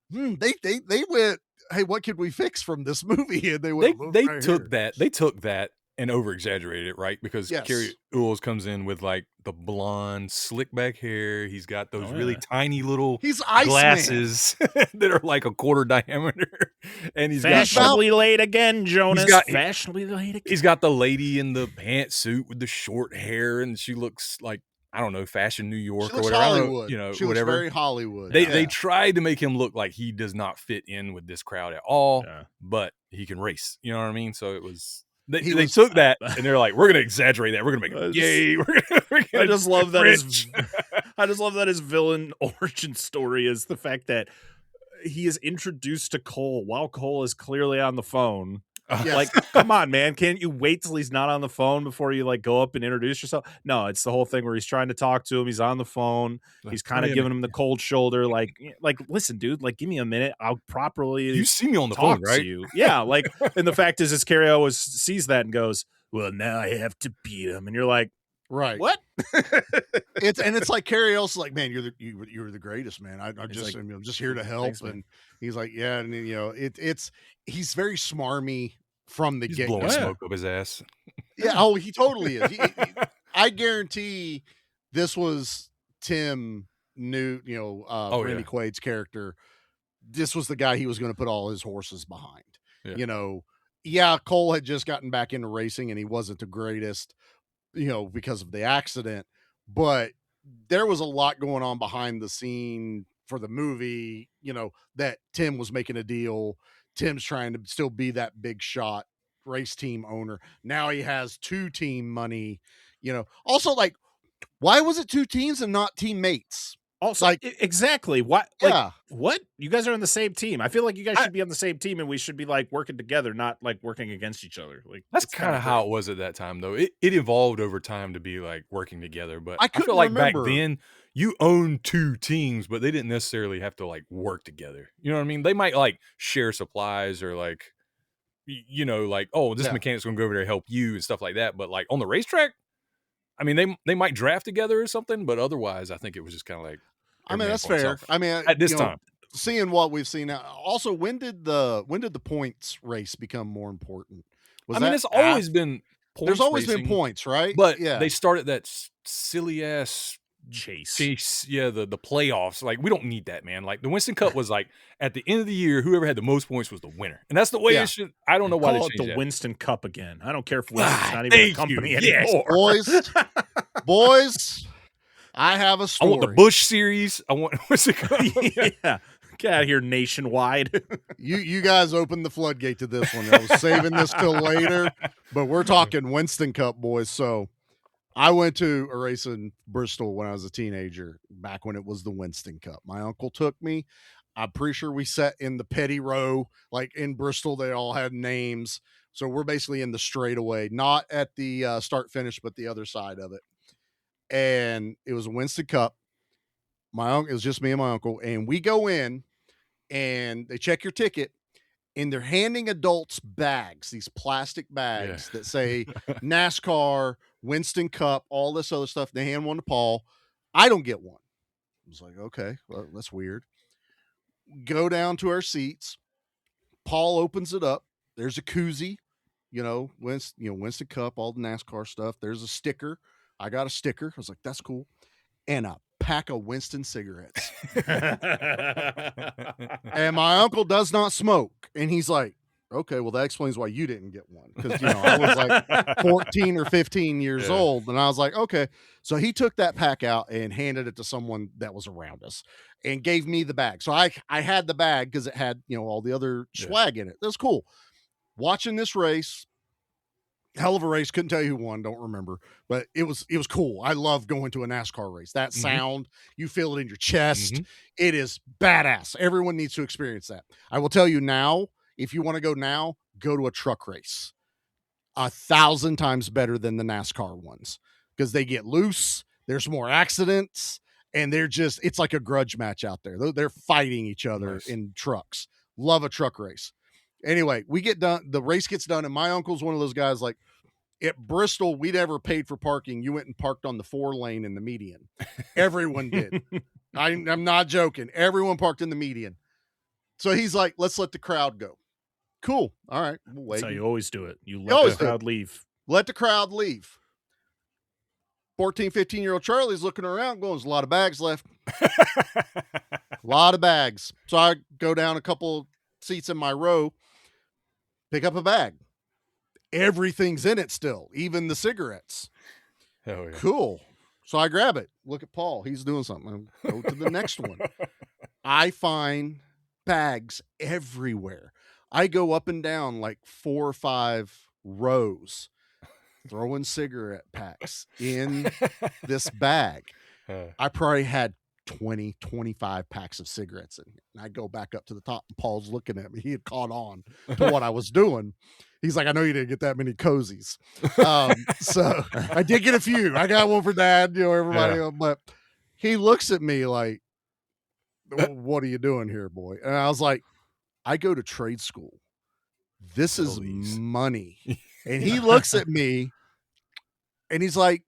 they went, hey, what could we fix from this movie? And they went, they took that and over exaggerated it, right? Because Carrie Ells comes in with like the blonde slick back hair. He's got those really tiny little glasses that are like a quarter diameter. And he's fashionably late again, Jonas. Fashionably late again. He's got the lady in the pantsuit with the short hair, and she looks like, I don't know, fashion New York or whatever. Hollywood. She whatever. Looks very Hollywood. They tried to make him look like he does not fit in with this crowd at all, but he can race. You know what I mean? So it was they took that and they're like, we're gonna exaggerate that. We're gonna make it yay. I just love that his villain origin story is the fact that he is introduced to Cole while Cole is clearly on the phone. Like, come on, man. Can't you wait till he's not on the phone before you like go up and introduce yourself? No, it's the whole thing where he's trying to talk to him. He's on the phone. He's kind of giving him the cold shoulder. Like, listen, dude, like, give me a minute. I'll properly. You see me on the phone, right? Yeah. Like, and the fact is Carrie always sees that and goes, well, now I have to beat him. And you're like, right. What? It's like Carrie Ells is like, man, you're the greatest, man. I'm just here to help. Thanks, and he's like, yeah. And he's very smarmy from the get-go. Blowing smoke up his ass. Yeah. Oh, he totally is. I guarantee this was Tim Randy Quaid's character. This was the guy he was going to put all his horses behind. Yeah. Cole had just gotten back into racing and he wasn't the greatest, because of the accident, but there was a lot going on behind the scene for the movie, that Tim was making a deal. Tim's trying to still be that big shot race team owner. Now he has 2 team money, also like, why was it 2 teams and not teammates? Also, like, exactly. What? Like, what? You guys are on the same team. I feel like you guys should be on the same team, and we should be like working together, not like working against each other. Like that's kind of how it was at that time, though. It evolved over time to be like working together. But I feel like back then you owned 2 teams, but they didn't necessarily have to like work together. You know what I mean? They might like share supplies or like, like, oh, this mechanic's gonna go over there and help you and stuff like that. But like on the racetrack, I mean, they might draft together or something, but otherwise, I think it was just kind of like. I mean, that's fair. I mean, at this time, seeing what we've seen now. Also, when did the points race become more important? It's always been points. There's always racing, been points, right? But they started that silly ass chase. Yeah, the playoffs. Like, we don't need that, man. Like, the Winston Cup was like at the end of the year, whoever had the most points was the winner, and that's the way it should. I don't know why they changed the that. Winston Cup again. I don't care if Winston's not even a company anymore. Boys. I have a story. I want the Bush series. I want what's it called? Yeah. Get out of here, nationwide. You guys opened the floodgate to this one. I was saving this till later, but we're talking Winston Cup, boys. So I went to a race in Bristol when I was a teenager, back when it was the Winston Cup. My uncle took me. I'm pretty sure we sat in the petty row. Like in Bristol, they all had names. So we're basically in the straightaway, not at the start finish, but the other side of it. And it was a Winston Cup. It was just me and my uncle, and we go in and they check your ticket and they're handing adults bags, these plastic bags that say NASCAR, Winston Cup, all this other stuff. They hand one to Paul. I don't get one. I was like, okay, well, that's weird. Go down to our seats. Paul opens it up. There's a koozie, Winston Cup, all the NASCAR stuff. There's a sticker. I got a sticker. I was like, that's cool. And a pack of Winston cigarettes. And my uncle does not smoke. And he's like, okay, well, that explains why you didn't get one. Because, I was like 14 or 15 years old. And I was like, okay. So he took that pack out and handed it to someone that was around us and gave me the bag. So I had the bag because it had, all the other swag in it. That was cool. Watching this race, hell of a race. Couldn't tell you who won. Don't remember, but it was cool. I love going to a NASCAR race. That sound, you feel it in your chest. It is badass. Everyone needs to experience that. I will tell you now, if you want to go now, go to a truck race. 1,000 times better than the NASCAR ones because they get loose. There's more accidents and it's like a grudge match out there. They're fighting each other in trucks. Love a truck race. Anyway, we get done. The race gets done, and my uncle's one of those guys. Like at Bristol, we never paid for parking. You went and parked on the 4-lane in the median. Everyone did. I'm not joking. Everyone parked in the median. So he's like, "Let's let the crowd go." Cool. All right. We'll wait. That's how you always do it. You let the crowd leave. Let the crowd leave. 14, 15-year-old Charlie's looking around, going, "There's a lot of bags left." A lot of bags. So I go down a couple seats in my row, pick up a bag. Everything's in it still, even the cigarettes. Hell yeah. Cool. So I grab it. Look at Paul. He's doing something. I go to the next one. I find bags everywhere. I go up and down like 4 or 5 rows, throwing cigarette packs in this bag. I probably had 20, 25 packs of cigarettes in here. And I go back up to the top and Paul's looking at me. He had caught on to what I was doing. He's like, "I know you didn't get that many cozies." So I did get a few. I got one for Dad, everybody. But he looks at me like, "What are you doing here, boy?" And I was like, "I go to trade school. This is money." And he looks at me and he's like,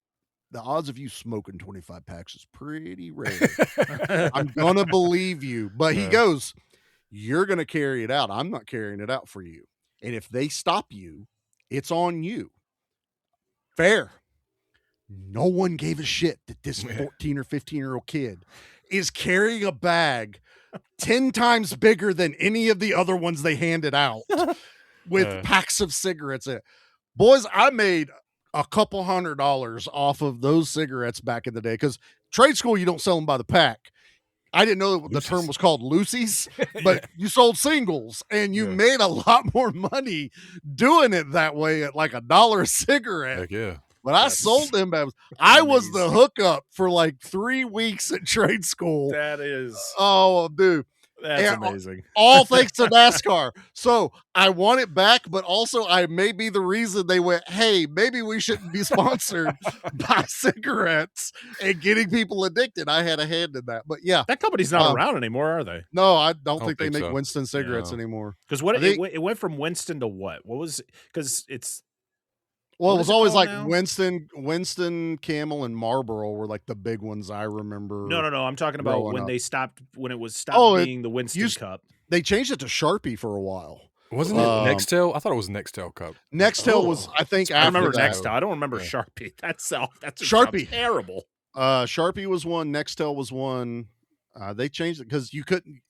"The odds of you smoking 25 packs is pretty rare." I'm going to believe you. But he goes, "You're going to carry it out. I'm not carrying it out for you. And if they stop you, it's on you." Fair. No one gave a shit that this 14 or 15-year-old kid is carrying a bag 10 times bigger than any of the other ones they handed out with packs of cigarettes in it. Boys, I made a couple $100 off of those cigarettes back in the day because trade school, you don't sell them by the pack. I didn't know that the term was called loosies, but you sold singles and you made a lot more money doing it that way at like $1 a cigarette. Heck yeah. But I sold them bags. I was the hookup for like 3 weeks at trade school. That is. Oh, dude. That's amazing. All thanks to NASCAR. So I want it back, but also I may be the reason they went, "Hey, maybe we shouldn't be sponsored by cigarettes and getting people addicted." I had a hand in that. But yeah. That company's not around anymore, are they? No, I don't think they make Winston cigarettes anymore. Because it went from Winston to what? What was because it's well, it was always like now? Winston, Camel, and Marlboro were like the big ones I remember. No. I'm talking about when they stopped, when it was stopped being the Winston Cup. They changed it to Sharpie for a while. Wasn't it Nextel? I thought it was Nextel Cup. Nextel was, I think, I remember that. Nextel. I don't remember Sharpie. That's Sharpie. Terrible. Sharpie was one. Nextel was one. They changed it because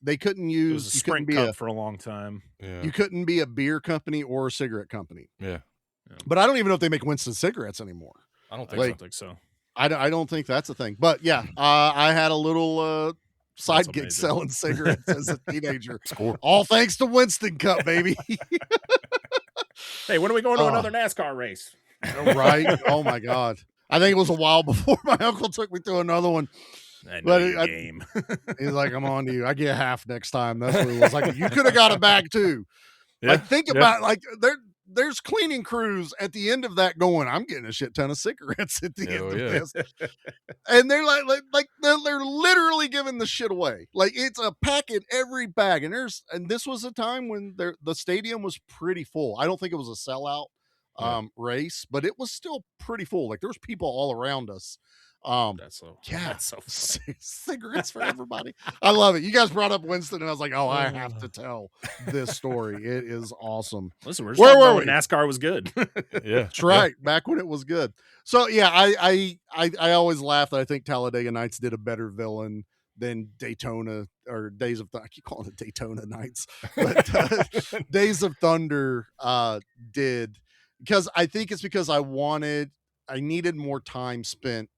they couldn't use. It was a Sprint Cup for a long time. Yeah. You couldn't be a beer company or a cigarette company. Yeah. But I don't even know if they make Winston cigarettes anymore. I don't think so. I don't think that's a thing. But yeah, I had a little side gig selling cigarettes as a teenager. All thanks to Winston Cup, baby. Hey, when are we going to another NASCAR race? Right? Oh my God. I think it was a while before my uncle took me to another one. Game. He's like, "I'm on to you. I get half next time." That's what it was like. You could have got a bag too. Yeah, like think about like there's cleaning crews at the end of that going, "I'm getting a shit ton of cigarettes at the end of this." And they're like they're literally giving the shit away. Like it's a pack in every bag. And this was a time when the stadium was pretty full. I don't think it was a sellout race, but it was still pretty full. Like there was people all around us. That's so cigarettes for everybody. I love it. You guys brought up Winston, and I was like, "Oh, I have to tell this story. It is awesome." Listen, we're just talking about when NASCAR was good. Yeah, that's right. Back when it was good. So yeah, I always laugh that I think Talladega Nights did a better villain than Daytona or Days of I keep calling it Daytona Nights, but Days of Thunder did, because I think it's because I needed more time spent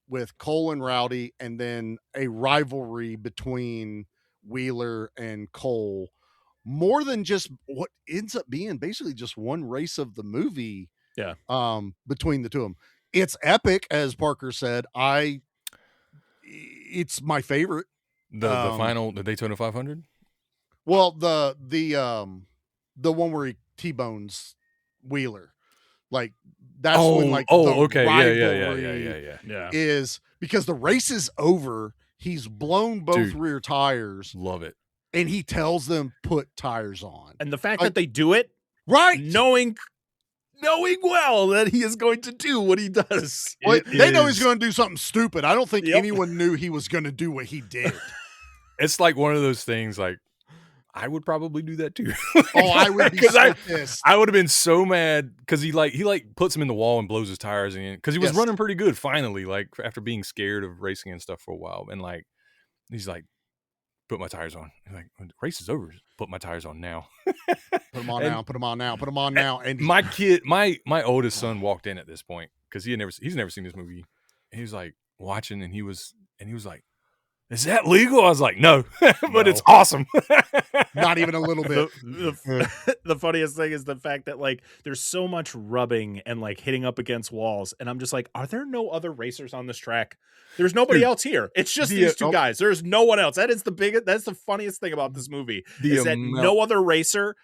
with Cole and Rowdy, and then a rivalry between Wheeler and Cole, more than just what ends up being basically just one race of the movie. Yeah. Between the two of them, it's epic, as Parker said. It's my favorite. The Daytona 500. Well, the one where he T-bones Wheeler, like that's when like okay, rivalry yeah, is, because the race is over. He's blown both rear tires. Love it. And he tells them put tires on. And the fact that they do it, right, knowing well that he is going to do what he does. Well, they know he's going to do something stupid. I don't think anyone knew he was going to do what he did. It's like one of those things, like, I would probably do that too. Oh, I would be so pissed. I would have been so mad because he puts him in the wall and blows his tires in, because he was running pretty good finally, like after being scared of racing and stuff for a while. And like he's like, put my tires on. He's like, the race is over. Put my tires on now. Put them on now. Put them on now. Put them on now. And my kid, my oldest son walked in at this point because he's never seen this movie. And he was like watching, and he was like, "Is that legal?" I was like, "No," but it's awesome. Not even a little bit. The funniest thing is the fact that like there's so much rubbing and like hitting up against walls, and I'm just like, are there no other racers on this track? There's nobody else here. It's just these two guys. There's no one else. That's the funniest thing about this movie is that no other racer.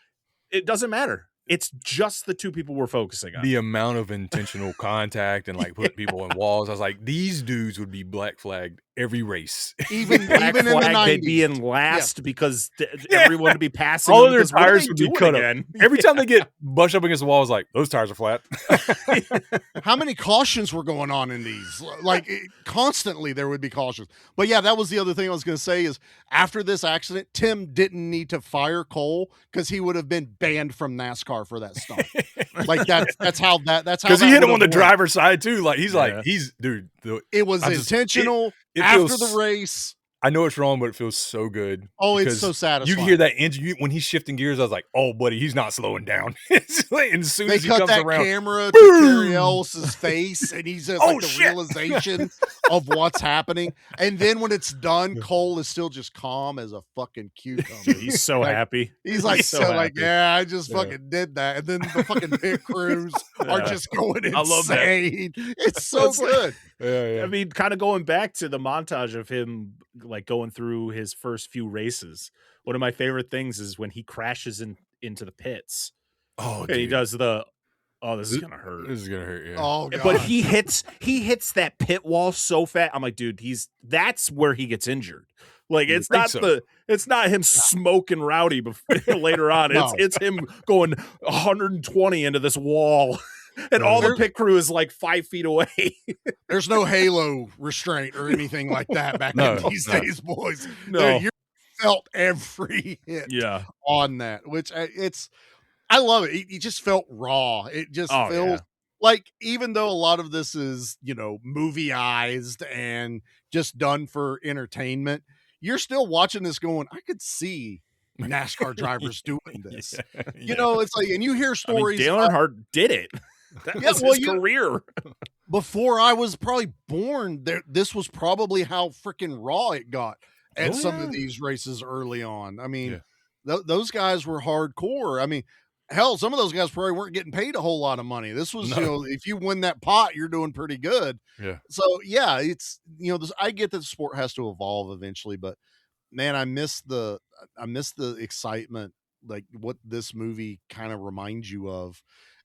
It doesn't matter. It's just the two people we're focusing on. The amount of intentional contact and like putting people in walls. I was like, these dudes would be black flagged every race. Even in the 90s. They'd be in last because everyone would be passing. All of their tires would be cut up. Every time they get bushed up against the wall, I was like, those tires are flat. How many cautions were going on in these? Like constantly there would be cautions. But yeah, that was the other thing I was going to say is after this accident, Tim didn't need to fire Cole because he would have been banned from NASCAR for that stuff. Like that's how because he hit him on the driver's side too. Like dude. It was intentional. After the race, I know it's wrong, but it feels so good. Oh, it's so satisfying. You can hear that engine when he's shifting gears. I was like, "Oh, buddy, he's not slowing down." And as soon as he comes around, that camera to Carrie Ellis's face, and he's just like the realization of what's happening. And then when it's done, Cole is still just calm as a fucking cucumber. He's so happy. He's like, yeah, I just fucking did that. And then the fucking pit crews are just going insane. I love that. It's so good. I mean, kind of going back to the montage of him like going through his first few races. One of my favorite things is when he crashes into the pits. Oh, and he does this is gonna hurt. This is gonna hurt. Yeah. Oh, God. But he hits that pit wall so fast. I'm like, dude, that's where he gets injured. Like it's not him smoking Rowdy later on. It's him going 120 into this wall. And all the pit crew is like 5 feet away. There's no halo restraint or anything like that back in these days, boys. No, you felt every hit on that, which I love it. It just felt raw. It just feels like, even though a lot of this is, movieized and just done for entertainment, you're still watching this going, I could see NASCAR drivers doing this. It's like, and you hear stories. Dale Earnhardt did it. That was his career. Before I was probably born, this was probably how freaking raw it got at some of these races early on. I mean, those guys were hardcore. I mean, hell, some of those guys probably weren't getting paid a whole lot of money. This was, if you win that pot, you're doing pretty good. Yeah. So yeah, it's, I get that the sport has to evolve eventually, but man, I miss the excitement, like what this movie kind of reminds you of.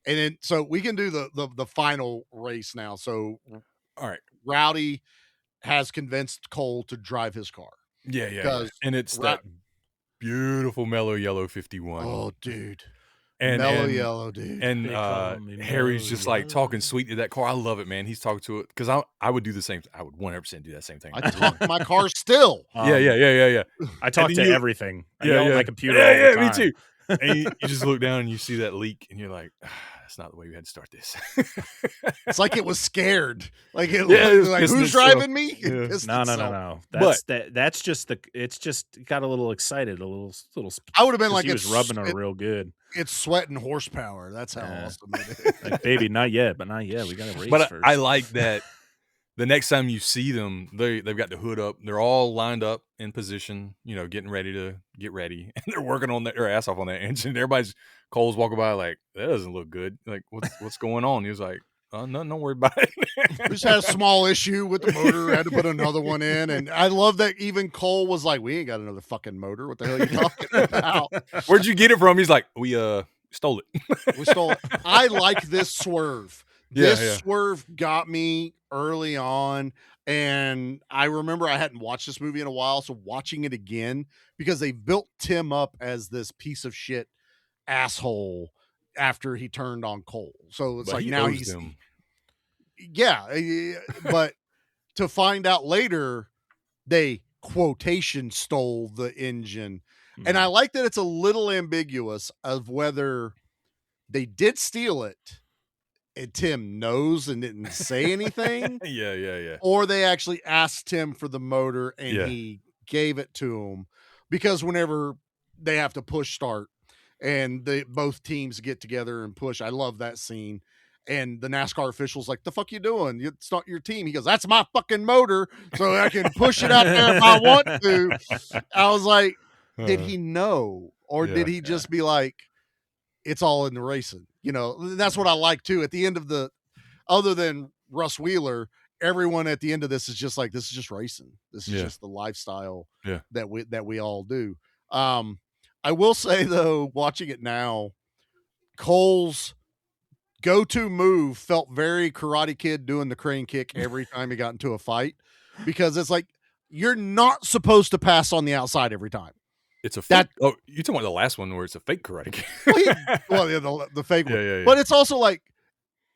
And then, so we can do the final race now. So, all right, Rowdy has convinced Cole to drive his car. Yeah. And it's that beautiful mellow yellow 51. Oh, dude. And mellow yellow, dude. And Harry's just like talking sweet to that car. I love it, man. He's talking to it because I would do the same. I would 100% do that same thing. I talk to my car still. Yeah. I talk to everything. I yell at my computer all the time. Me too. And you just look down and you see that leak, and you're like, that's not the way we had to start this. It's like it was scared. Like it, it was like who's driving me? Yeah. No. That's just it's just got a little excited, a little. I would have been like, he was rubbing her real good. It's sweating horsepower. That's how awesome it is. Like, baby, not yet, but not yet. We got to race But first. I like that. The next time you see them, they've got the hood up. They're all lined up in position, getting ready to get ready, and they're working on their ass off on that engine. Cole's walking by like, that doesn't look good. Like, what's going on? He was like, oh, no, don't worry about it. We just had a small issue with the motor. Had to put another one in, and I love that even Cole was like, we ain't got another fucking motor. What the hell are you talking about? Where'd you get it from? He's like, we stole it. We stole it. I like this swerve. This swerve got me early on, and I remember I hadn't watched this movie in a while, so watching it again, because they built Tim up as this piece of shit asshole after he turned on Cole. So it's like now he's them. But to find out later they quotation stole the engine. And I like that it's a little ambiguous of whether they did steal it and Tim knows and didn't say anything. Yeah. Or they actually asked Tim for the motor and he gave it to him, because whenever they have to push start and both teams get together and push, I love that scene. And the NASCAR official's like, the fuck you doing? It's not your team. He goes, that's my fucking motor, so I can push it out there if I want to. I was like, did he know? Or did he just be like, it's all in the racing? That's what I like too. At the end of other than Russ Wheeler, everyone at the end of this is just like, this is just racing. This is just the lifestyle that we all do. I will say though, watching it now, Cole's go-to move felt very Karate Kid doing the crane kick every time he got into a fight, because it's like, you're not supposed to pass on the outside every time. It's a fake. You're talking about the last one where it's a fake Karate Kid. The fake one. Yeah. But it's also like,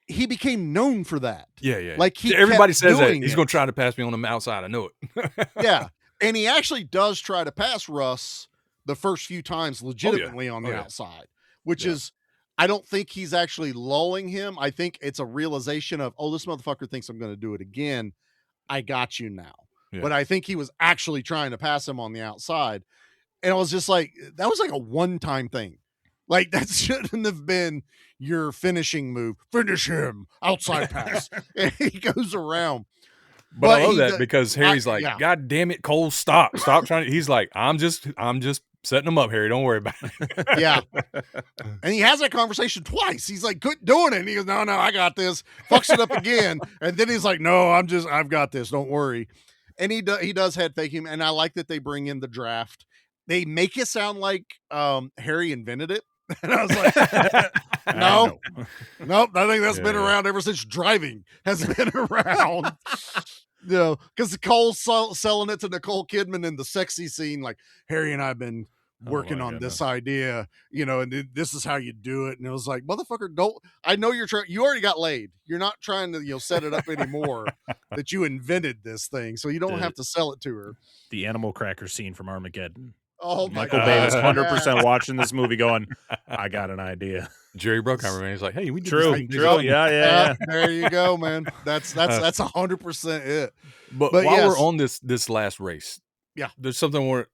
he became known for that. Yeah. Like everybody says that he's going to try to pass me on the outside. I know it. Yeah. And he actually does try to pass Russ the first few times legitimately on the outside, which is, I don't think he's actually lulling him. I think it's a realization of, this motherfucker thinks I'm going to do it again. I got you now. Yeah. But I think he was actually trying to pass him on the outside. And I was just like, that was like a one-time thing. Like, that shouldn't have been your finishing move. Finish him, outside pass. And he goes around. But I love that because Harry's like, God damn it, Cole, stop trying to. He's like, I'm just setting him up, Harry. Don't worry about it. Yeah. And he has that conversation twice. He's like, quit doing it. And he goes, no, I got this. Fucks it up again. And then he's like, no, I've got this. Don't worry. And he does head fake him. And I like that they bring in the draft. They make it sound like Harry invented it. And I was like, nope. I think that's been around ever since driving has been around. Because Cole's selling it to Nicole Kidman in the sexy scene, like, Harry and I have been working on this idea, and this is how you do it. And it was like, motherfucker, I know you already got laid. You're not trying to, set it up anymore that you invented this thing. So you don't have to sell it to her. The animal cracker scene from Armageddon. Oh, Michael Bay was 100% watching this movie going, I got an idea. Jerry Bruckheimer, man, he's like, hey, we did True. Yeah. There you go, man. That's 100% it. But while we're on this last race, there's something where,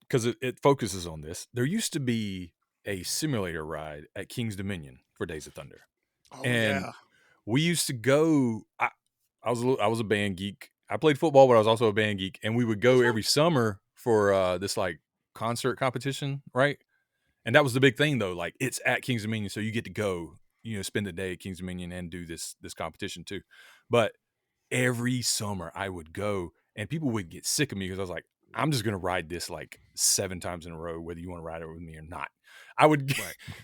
because it focuses on this. There used to be a simulator ride at King's Dominion for Days of Thunder, we used to go. I was a band geek. I played football, but I was also a band geek, and we would go every summer for this like concert competition, right? And that was the big thing, though. Like, it's at King's Dominion, so you get to go, spend the day at King's Dominion and do this competition too. But every summer I would go, and people would get sick of me because I was like, I'm just gonna ride this like 7 times in a row, whether you want to ride it with me or not. I would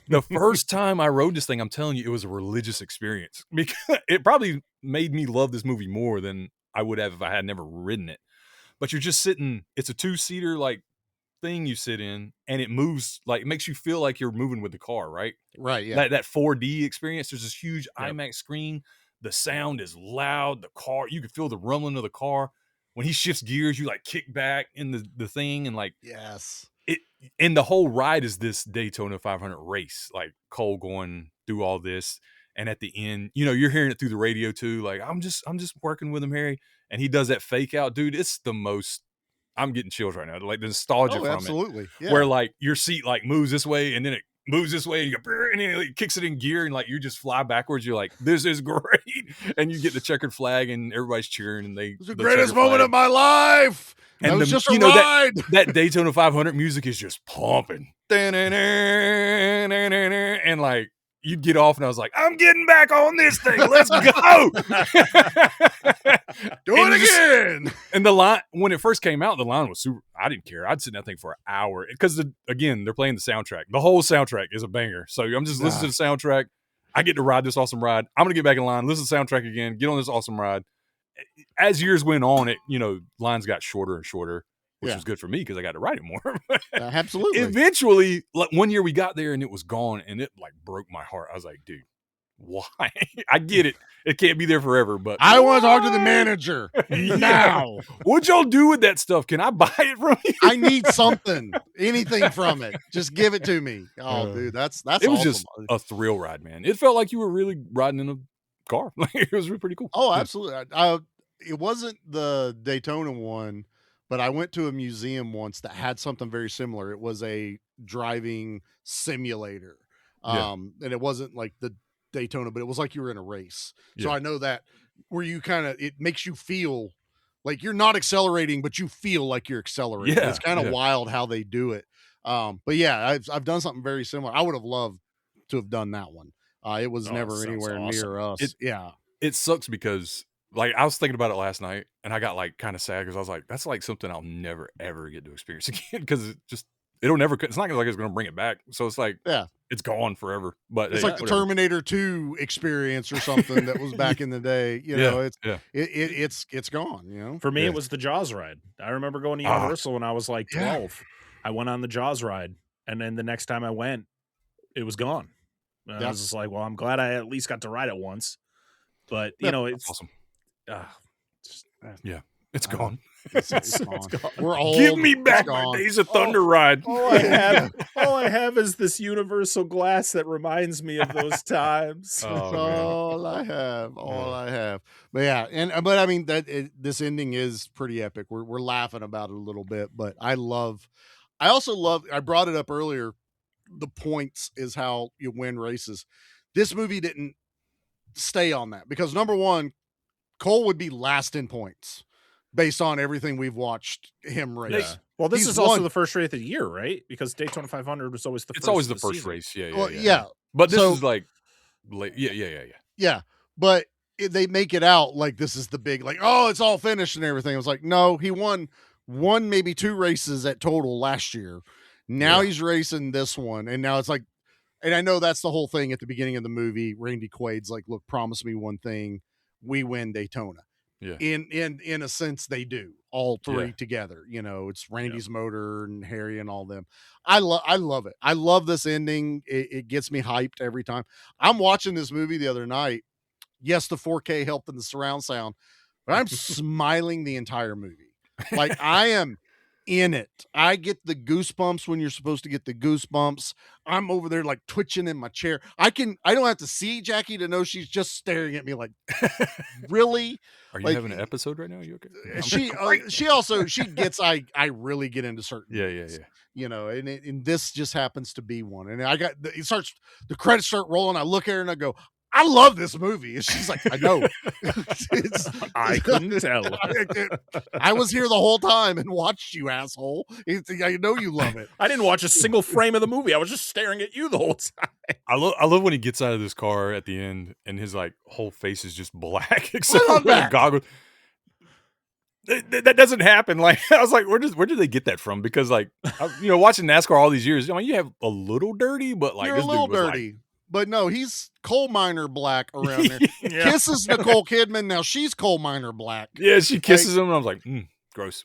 the first time I rode this thing, I'm telling you, it was a religious experience, because it probably made me love this movie more than I would have if I had never ridden it. But you're just sitting, it's a 2-seater like thing you sit in, and it moves, like, it makes you feel like you're moving with the car, right? Right, yeah. That 4D experience. There's this huge IMAX screen. The sound is loud. The car, you can feel the rumbling of the car. When he shifts gears, you like kick back in the thing, and like, yes. And the whole ride is this Daytona 500 race, like Cole going through all this. And at the end, you know, you're hearing it through the radio too. Like, I'm just working with him, Harry. And he does that fake out, dude. It's the most. I'm getting chills right now. Like the nostalgia from absolutely. it, Yeah. where like your seat like moves this way and then it moves this way and you go, and then it like, kicks it in gear and like you just fly backwards. You're like, this is great, and you get the checkered flag and everybody's cheering and It's the greatest moment flag. of my life. And that was just a ride. That Daytona 500 music is just pumping, and like. You'd get off and I was like, I'm getting back on this thing. Let's go. Do it again. And the line, when it first came out, the line was super. I didn't care. I'd sit in that thing for an hour because, again, they're playing the soundtrack. The whole soundtrack is a banger. So I'm just listening to the soundtrack. I get to ride this awesome ride. I'm going to get back in line, listen to the soundtrack again, get on this awesome ride. As years went on, lines got shorter and shorter. Which was good for me because I got to ride it more. Absolutely. Eventually, like one year we got there and it was gone and it like broke my heart. I was like, dude, why? I get it. It can't be there forever, but I want to talk to the manager now. What'd y'all do with that stuff? Can I buy it from you? I need something, anything from it. Just give it to me. Oh, dude, that's it was awesome. Just a thrill ride, man. It felt like you were really riding in a car. It was really pretty cool. Oh, absolutely. It wasn't the Daytona one. But I went to a museum once that had something very similar. It was a driving simulator. And it wasn't like the Daytona, but it was like you were in a race. So I know that where you it makes you feel like you're not accelerating, but you feel like you're accelerating. Yeah, it's kind of wild how they do it. But yeah, I've done something very similar. I would have loved to have done that one. It was never anywhere near us. It sucks because like I was thinking about it last night and I got like kind of sad because I was like, that's like something I'll never ever get to experience again because it'll never, it's not like it's going to bring it back. So it's like, it's gone forever. But it's like the Terminator 2 experience or something that was back in the day. You know, it's gone, you know. For me, it was the Jaws ride. I remember going to Universal when I was like 12. I went on the Jaws ride. And then the next time I went, it was gone. I was just like, well, I'm glad I at least got to ride it once. But, you know, it's awesome. It's gone. It's gone. We're old. Give me back my Days of Thunder ride. All I have is this universal glass that reminds me of those times. That's all I have. But but I mean this ending is pretty epic. We're laughing about it a little bit, but I also love. I brought it up earlier. The points is how you win races. This movie didn't stay on that because number one, Cole would be last in points based on everything we've watched him race. Yeah. Well, this is also the first race of the year, right? Because Daytona 500 was always It's always the first race. Yeah. But this is like, yeah. But they make it out like this is the big, like, oh, it's all finished and everything. I was like, no, he won maybe 2 races at total last year. Now he's racing this one. And now it's like, and I know that's the whole thing at the beginning of the movie. Randy Quaid's like, look, promise me one thing. We win Daytona. Yeah. In a sense, they do all 3 together. You know, it's Randy's motor and Harry and all them. I love it. I love this ending. It gets me hyped every time. I'm watching this movie the other night. Yes, the 4K helped in the surround sound, but I'm smiling the entire movie. Like I am in it. I get the goosebumps when you're supposed to get the goosebumps. I'm over there like twitching in my chair. I don't have to see Jackie to know she's just staring at me like, really? Are you having an episode right now? Are you okay? She gets, I really get into certain movies, you know, and this just happens to be one. And the credits start rolling. I look at her and I go, I love this movie. And she's like, I know. I couldn't tell. I was here the whole time and watched you, asshole. I know you love it. I didn't watch a single frame of the movie. I was just staring at you the whole time. I love when he gets out of this car at the end and his like whole face is just black except for the goggles. That doesn't happen. Like I was like, where did they get that from? Because like watching NASCAR all these years, I mean, you have a little dirty, but like you're this a little dude was dirty. But no, he's coal miner black around there. Kisses Nicole Kidman. Now she's coal miner black. Yeah, she kisses him, and I was like, gross.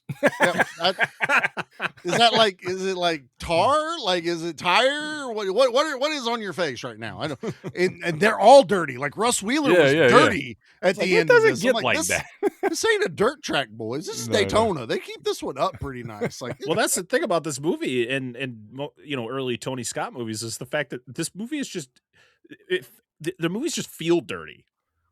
Is it like tar? Like, is it tire? What is on your face right now? I know, and they're all dirty. Like Russ Wheeler was dirty at the end. It doesn't of this. get like that. This ain't a dirt track, boys. This is Daytona. No. They keep this one up pretty nice. Like, well, that's the thing about this movie and early Tony Scott movies is the fact that this movie is just. the movies just feel dirty.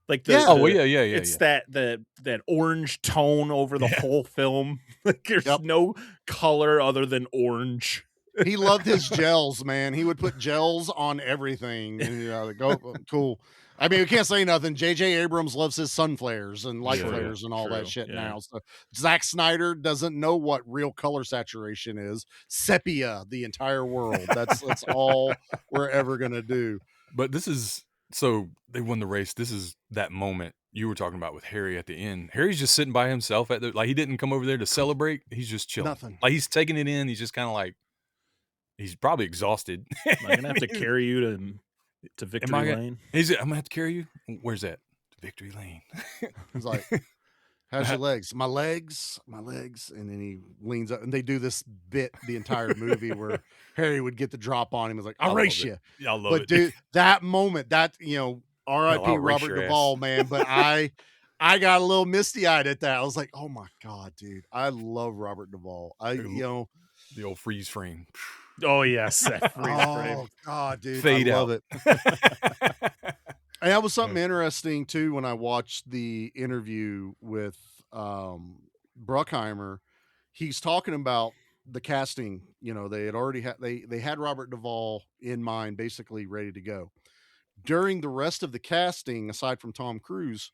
Like Yeah. Oh, well, yeah. It's that orange tone over the whole film. Like there's no color other than orange. He loved his gels, man. He would put gels on everything. And, like, oh, cool. I mean, we can't say nothing. J.J. Abrams loves his sun flares and light flares and all that shit now. So Zack Snyder doesn't know what real color saturation is. Sepia, the entire world. That's all we're ever gonna do. But this is so they won the race. This is that moment you were talking about with Harry at the end. Harry's just sitting by himself at the like he didn't come over there to celebrate. He's just chilling. Nothing. Like he's taking it in. He's just kind of like he's probably exhausted. Am I gonna have to carry you to Victory Lane? I'm gonna have to carry you. Where's that? To Victory Lane. He's like, how's your legs? My legs. And then he leans up and they do this bit the entire movie where Harry would get the drop on him. He's like, I'll race you. Yeah, I love but it. dude, that moment, that, R.I.P. Robert Duvall, man. But I got a little misty eyed at that. I was like, oh my God, dude. I love Robert Duvall. The old freeze frame. Oh yes, that freeze frame. Oh God, dude. Fade I love out. it. And that was something interesting too when I watched the interview with Bruckheimer. He's talking about the casting. They had already had they had Robert Duvall in mind, basically ready to go. During the rest of the casting, aside from Tom Cruise,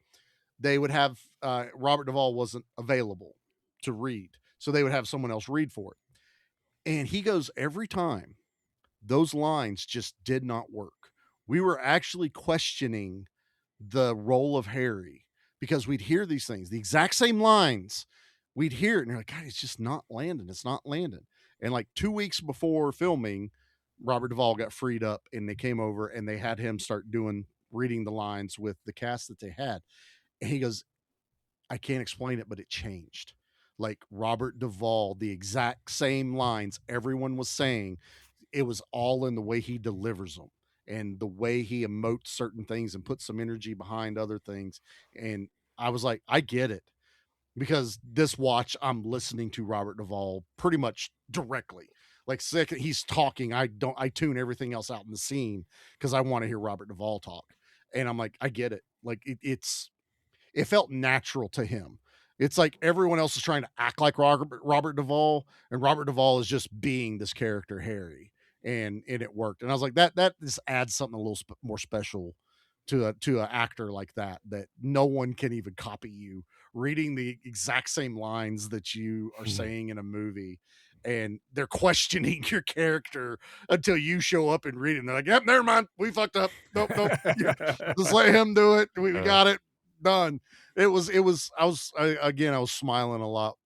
they would have Robert Duvall wasn't available to read, so they would have someone else read for it. And he goes, every time those lines just did not work. We were actually questioning the role of Harry because we'd hear these things, the exact same lines. We'd hear it and you're like, God, it's just not landing. It's not landing. And like 2 weeks before filming, Robert Duvall got freed up and they came over and they had him start reading the lines with the cast that they had. And he goes, I can't explain it, but it changed. Like Robert Duvall, the exact same lines everyone was saying, it was all in the way he delivers them and the way he emotes certain things and puts some energy behind other things. And I was like, I get it, because this watch, I'm listening to Robert Duvall pretty much directly. Like second he's talking, I tune everything else out in the scene because I want to hear Robert Duvall talk. And I'm like, I get it. Like it felt natural to him. It's like everyone else is trying to act like Robert Duvall, and Robert Duvall is just being this character, Harry, and it worked. And I was like, that just adds something a little more special to an actor like that no one can even copy you reading the exact same lines that you are saying in a movie, and they're questioning your character until you show up and read it. And they're like, yep, never mind, we fucked up. Nope. Just let him do it. We got it done. I was smiling a lot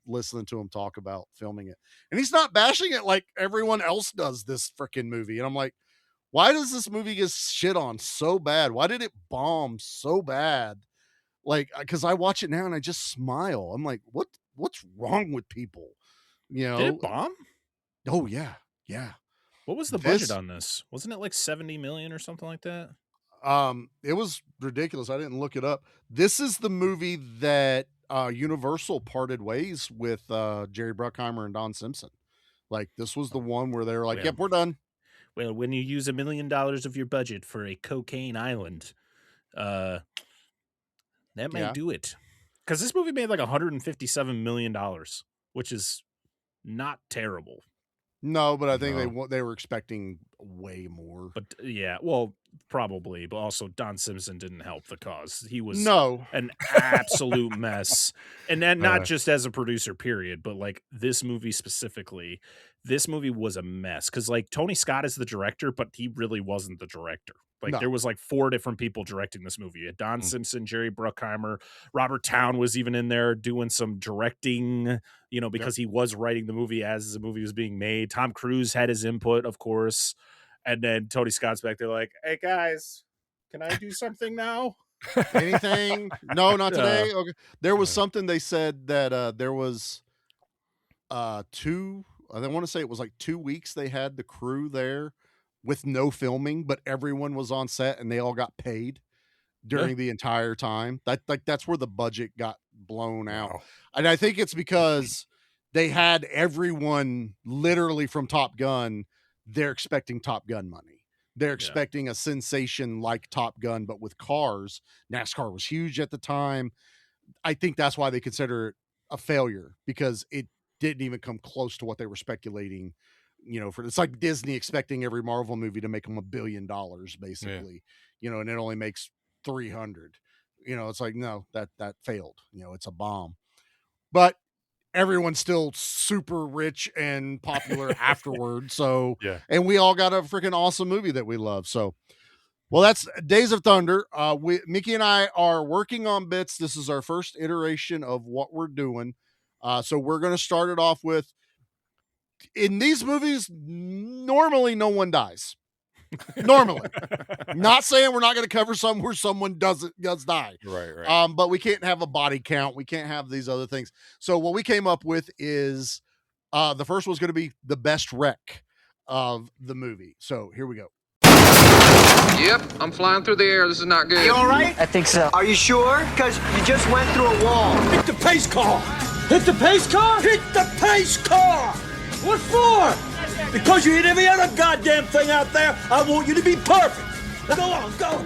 listening to him talk about filming it, and he's not bashing it like everyone else does this freaking movie. And I'm like, why does this movie get shit on so bad? Why did it bomb so bad? Like, because I watch it now and I just smile. I'm like, what's wrong with people? Did it bomb? Oh yeah. What was the budget on this? Wasn't it like 70 million or something like that? It was ridiculous. I didn't look it up. This is the movie that Universal parted ways with Jerry Bruckheimer and Don Simpson. Like, this was the one where they were like, yep, we're done. Well, when you use $1 million of your budget for a cocaine island, that might do it. Because this movie made like $157 million, which is not terrible. No, but I think they were expecting way more. But probably. But also Don Simpson didn't help the cause. He was an absolute mess. And then not just as a producer, period, but like this movie specifically, this movie was a mess. Because like Tony Scott is the director, but he really wasn't the director. Like there was like 4 different people directing this movie. You had Don Simpson, Jerry Bruckheimer, Robert Towne was even in there doing some directing, because he was writing the movie as the movie was being made. Tom Cruise had his input, of course. And then Tony Scott's back there like, hey guys, can I do something now? Anything? No, not today. Okay. There was something they said that there was I want to say it was like 2 weeks they had the crew there with no filming, but everyone was on set and they all got paid during the entire time. That's where the budget got blown out. And I think it's because they had everyone literally from Top Gun, they're expecting Top Gun money. They're expecting a sensation like Top Gun, but with cars. NASCAR was huge at the time. I think that's why they consider it a failure, because it didn't even come close to what they were speculating. It's like Disney expecting every Marvel movie to make them $1 billion, basically, and it only makes 300. It's like, no, that failed. It's a bomb. But everyone's still super rich and popular afterward. So, and we all got a freaking awesome movie that we love. So, well, that's Days of Thunder. Mickey and I are working on bits. This is our first iteration of what we're doing. So we're going to start it off with, in these movies, normally no one dies. Normally. Not saying we're not going to cover some where someone does die. Right. But we can't have a body count. We can't have these other things. So what we came up with is the first one's going to be the best wreck of the movie. So here we go. Yep, I'm flying through the air. This is not good. You all right? I think so. Are you sure? Because you just went through a wall. Hit the pace car! Hit the pace car? Hit the pace car! What for? Because you hit every other goddamn thing out there. I want you to be perfect. Go on, go.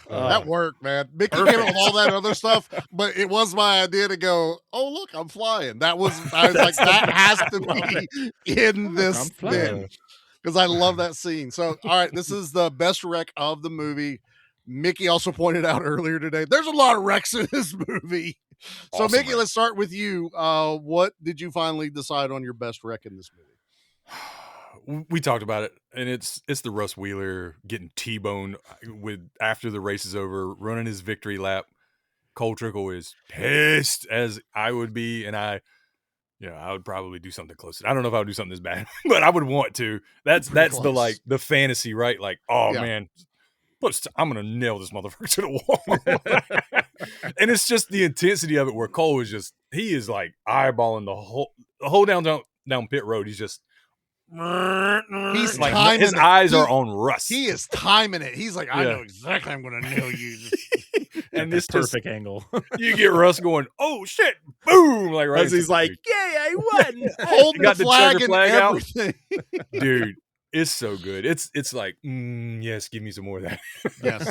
That worked, man. Mickey came up with all that other stuff, but it was my idea to go, oh, look, I'm flying. I was like, that has to be in this thing, because I love that scene. So, all right, this is the best wreck of the movie. Mickey also pointed out earlier today, there's a lot of wrecks in this movie. So, awesome, Mickey, let's start with you. What did you finally decide on your best wreck in this movie? We talked about it, and it's the Russ Wheeler getting T-boned after the race is over, running his victory lap. Cole Trickle is pissed, as I would be, and I would probably do something close. I don't know if I would do something this bad, but I would want to. That's close. the fantasy, right? Like, man, I'm gonna nail this motherfucker to the wall. And it's just the intensity of it, where Cole is he is like eyeballing the whole down pit road. He's just. He's like timing his eyes are on Russ. He is timing it. He's like, I know exactly I'm going to nail you. And this perfect angle. You get Russ going, oh shit, boom! Like right. He's like, yay, I won. Holding the flag and everything. Dude, it's so good. It's like, yes, give me some more of that. Yes.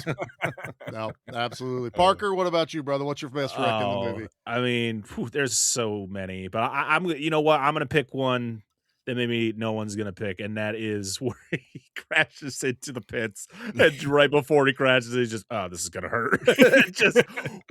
No, absolutely. Parker, what about you, brother? What's your best wreck in the movie? I mean, there's so many, but I'm you know what? I'm going to pick one that maybe no one's going to pick, and that is where he crashes into the pits, and right before he crashes, he's just, this is going to hurt. Just,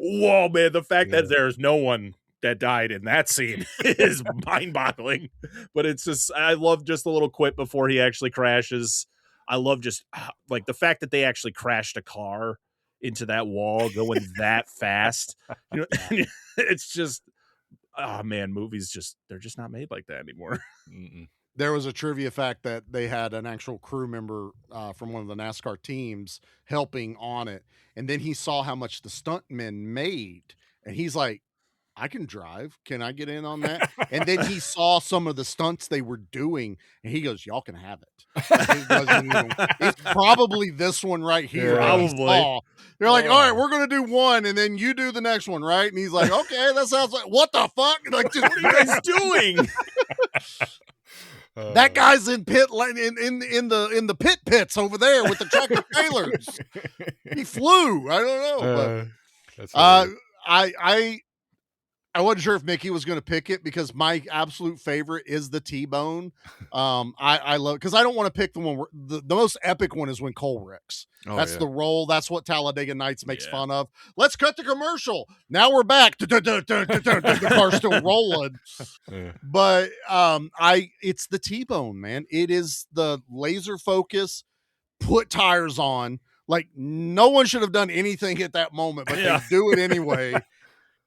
whoa, man, the fact that there's no one that died in that scene is mind-boggling. But it's just, I love just the little quip before he actually crashes. I love just, like, the fact that they actually crashed a car into that wall going that fast. It's just, oh man, movies they're just not made like that anymore. There was a trivia fact that they had an actual crew member from one of the NASCAR teams helping on it. And then he saw how much the stuntmen made. And he's like, I can drive. Can I get in on that? And then he saw some of the stunts they were doing, and he goes, y'all can have it. It's probably this one right here. Probably. They're like, all right, we're going to do one, and then you do the next one, right? And he's like, okay, that sounds like, what the fuck? Like, just, what are you guys doing? That guy's in pit in the pits over there with the tractor trailers. He flew. I don't know. But I wasn't sure if Mickey was going to pick it, because my absolute favorite is the T-bone. I love, because I don't want to pick the one where the most epic one is when Cole wrecks. That's the roll. That's what Talladega Nights makes fun of. Let's cut the commercial. Now we're back. The car's still rolling. But it's the T-bone, man. It is the laser focus, put tires on. Like, no one should have done anything at that moment, but they do it anyway.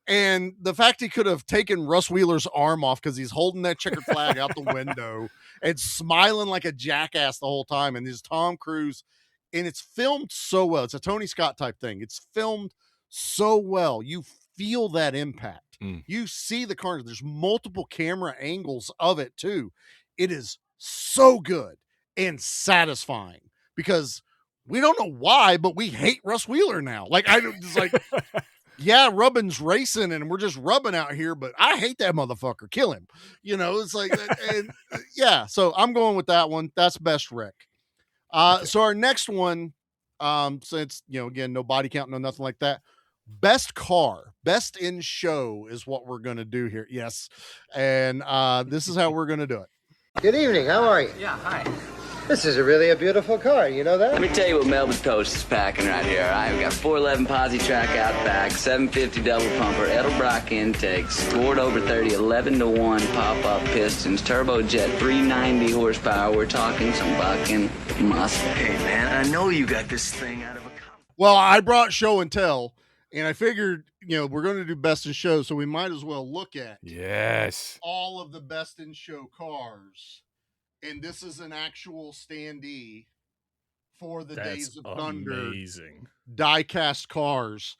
And the fact he could have taken Russ Wheeler's arm off because he's holding that checkered flag out the window and smiling like a jackass the whole time. And there's Tom Cruise, and it's filmed so well. It's a Tony Scott type thing. It's filmed so well. You feel that impact. You see the car. There's multiple camera angles of it too. It is so good and satisfying, because we don't know why, but we hate Russ Wheeler now. Like, yeah, Rubbin's racing and we're just rubbing out here, but I hate that motherfucker. Kill him. You know, it's like, and yeah, so I'm going with that one. That's best wreck. So our next one, since, you know, again, no body count, no nothing like that. Best car, best in show is what we're going to do here. Yes. And this is how we're going to do it. Good evening. How are you? Yeah, hi. This is really a beautiful car. You know that? Let me tell you what Melvin Toast is packing right here. All right, we got 411 posi track out back, 750 double pumper, Edelbrock intakes, scored over 30, 11-1 pop-up pistons, turbojet, 390 horsepower. We're talking some bucking muscle. Hey, man, I know you got this thing out of a... Well, I brought show and tell, and I figured, you know, we're going to do best in show, so we might as well look at all of the best in show cars. And this is an actual standee for the Days of Thunder die-cast cars.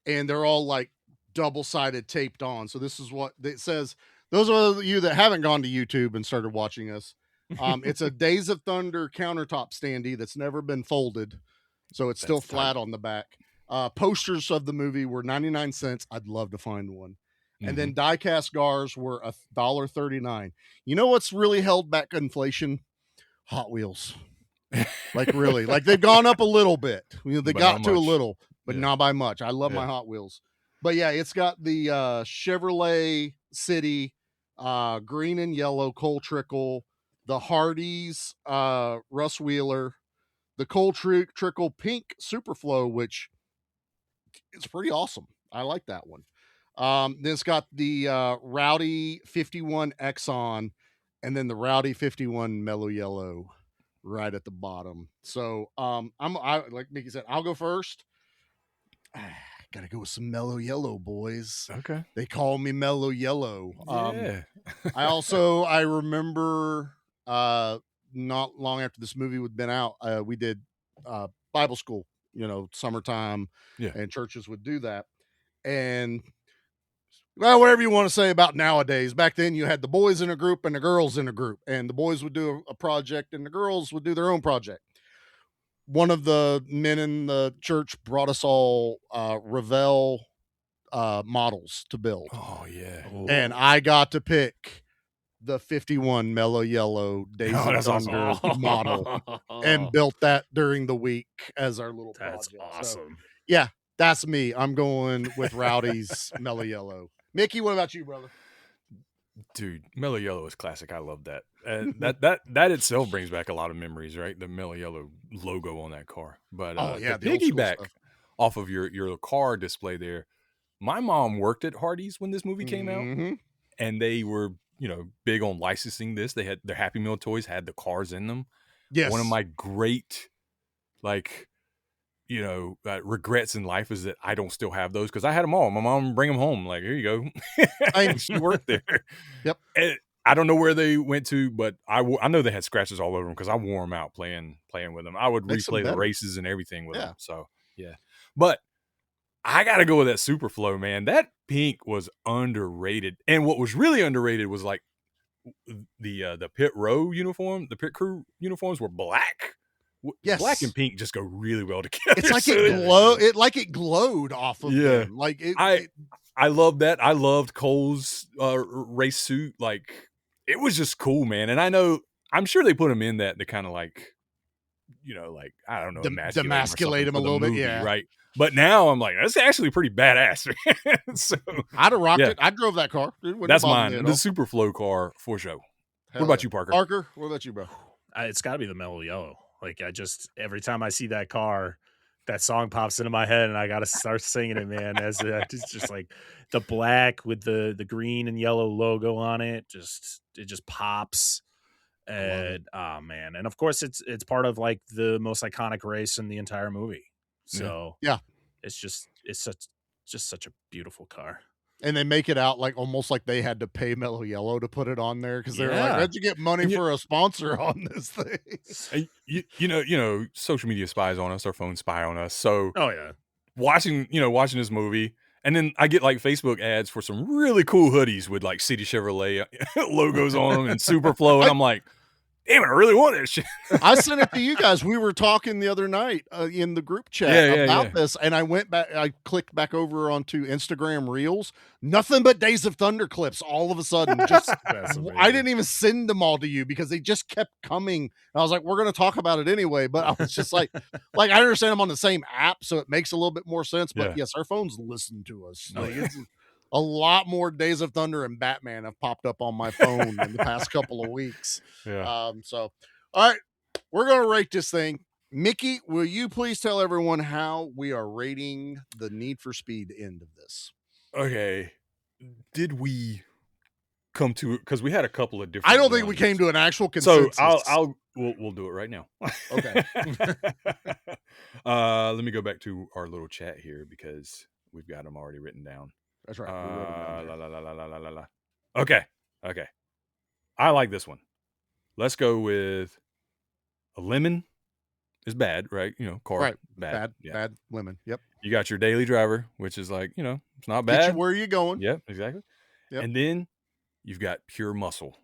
And they're all like double-sided taped on. So this is what it says. Those of you that haven't gone to YouTube and started watching us, it's a Days of Thunder countertop standee that's never been folded. So it's still flat on the back. Posters of the movie were 99 cents. I'd love to find one. And then die-cast cars were $1.39. You know what's really held back inflation? Hot Wheels. Like really, like they've gone up a little bit. You know, they got to a little, but not by much. I love my Hot Wheels. But yeah, it's got the Chevrolet City, green and yellow Cole Trickle, the Hardee's Russ Wheeler, the Cole Trickle pink Superflow, which is pretty awesome. I like that one. Then it's got the Rowdy 51 Exxon and then the Rowdy 51 Mellow Yellow right at the bottom. So I like Mickey said, I'll go first. Gotta go with some Mellow Yellow, boys. Okay. They call me Mellow Yellow. Yeah. I remember not long after this movie had been out, we did Bible school, you know, summertime, and churches would do that. And well, whatever you want to say about nowadays, back then you had the boys in a group and the girls in a group, and the boys would do a project and the girls would do their own project. One of the men in the church brought us all Revell models to build. Oh yeah. And I got to pick the 51 Mellow Yellow Days of Thunder model and built that during the week as our little project. That's awesome. So, yeah, that's me. I'm going with Rowdy's Mellow Yellow. Mickey, what about you, brother? Dude, Mellow Yellow is classic. I love that. And that itself brings back a lot of memories, right? The Mellow Yellow logo on that car. But the piggyback off of your car display there. My mom worked at Hardee's when this movie came out, and they were, you know, big on licensing this. They had their Happy Meal toys had the cars in them. Yes. One of my great, like, you know, regrets in life is that I don't still have those because I had them all. My mom would bring them home. Like, here you go. And she worked there. Yep. And I don't know where they went to, but I know they had scratches all over them because I wore them out playing with them. I would replay the races and everything with them. So, yeah. But I got to go with that Superflow, man. That pink was underrated. And what was really underrated was like the pit row uniform, the pit crew uniforms were black. Yes. Black and pink just go really well together. It's like it glowed off of them. Like I love that. I loved Cole's race suit. Like it was just cool, man. And I'm sure they put him in that to kind of like, you know, like I don't know, demasculate him a little bit, yeah. Right. But now I'm like, that's actually pretty badass. So I'd have rocked it. I drove that car. That's mine. The Superflow car for sure. What about you, Parker? Parker, what about you, bro? It's got to be the Mellow Yellow. Like every time I see that car, that song pops into my head and I got to start singing it, man. It's just like the black with the green and yellow logo on it. It just pops. And oh man. And of course it's part of like the most iconic race in the entire movie. So yeah, it's just such a beautiful car. And they make it out like almost like they had to pay Mellow Yellow to put it on there because they're like, "How'd you get money for a sponsor on this thing?" You know, social media spies on us, our phones spy on us. So, watching this movie, and then I get like Facebook ads for some really cool hoodies with like City Chevrolet logos on them and Superflow, and I'm like, damn it, I really want that shit. I sent it to you guys. We were talking the other night in the group chat about this, and I went back. I clicked back over onto Instagram Reels. Nothing but Days of Thunder clips. All of a sudden, just I didn't even send them all to you because they just kept coming. And I was like, "We're going to talk about it anyway." But I was just like I understand I'm on the same app, so it makes a little bit more sense. But yes, our phones listen to us. Like, it's a lot more Days of Thunder and Batman have popped up on my phone in the past couple of weeks. So, all right, we're going to rate this thing. Mickey, will you please tell everyone how we are rating the Need for Speed end of this? Okay. Did we come to, because we had a couple of different I don't think we came to an actual consensus. So we'll do it right now. Okay. Let me go back to our little chat here because we've got them already written down. That's right. Okay. I like this one. Let's go with a lemon is bad, right? Car, right. bad. Bad lemon. Yep. You got your daily driver, which is like, it's not bad. Get you where you going. Yep, exactly. Yep. And then you've got pure muscle.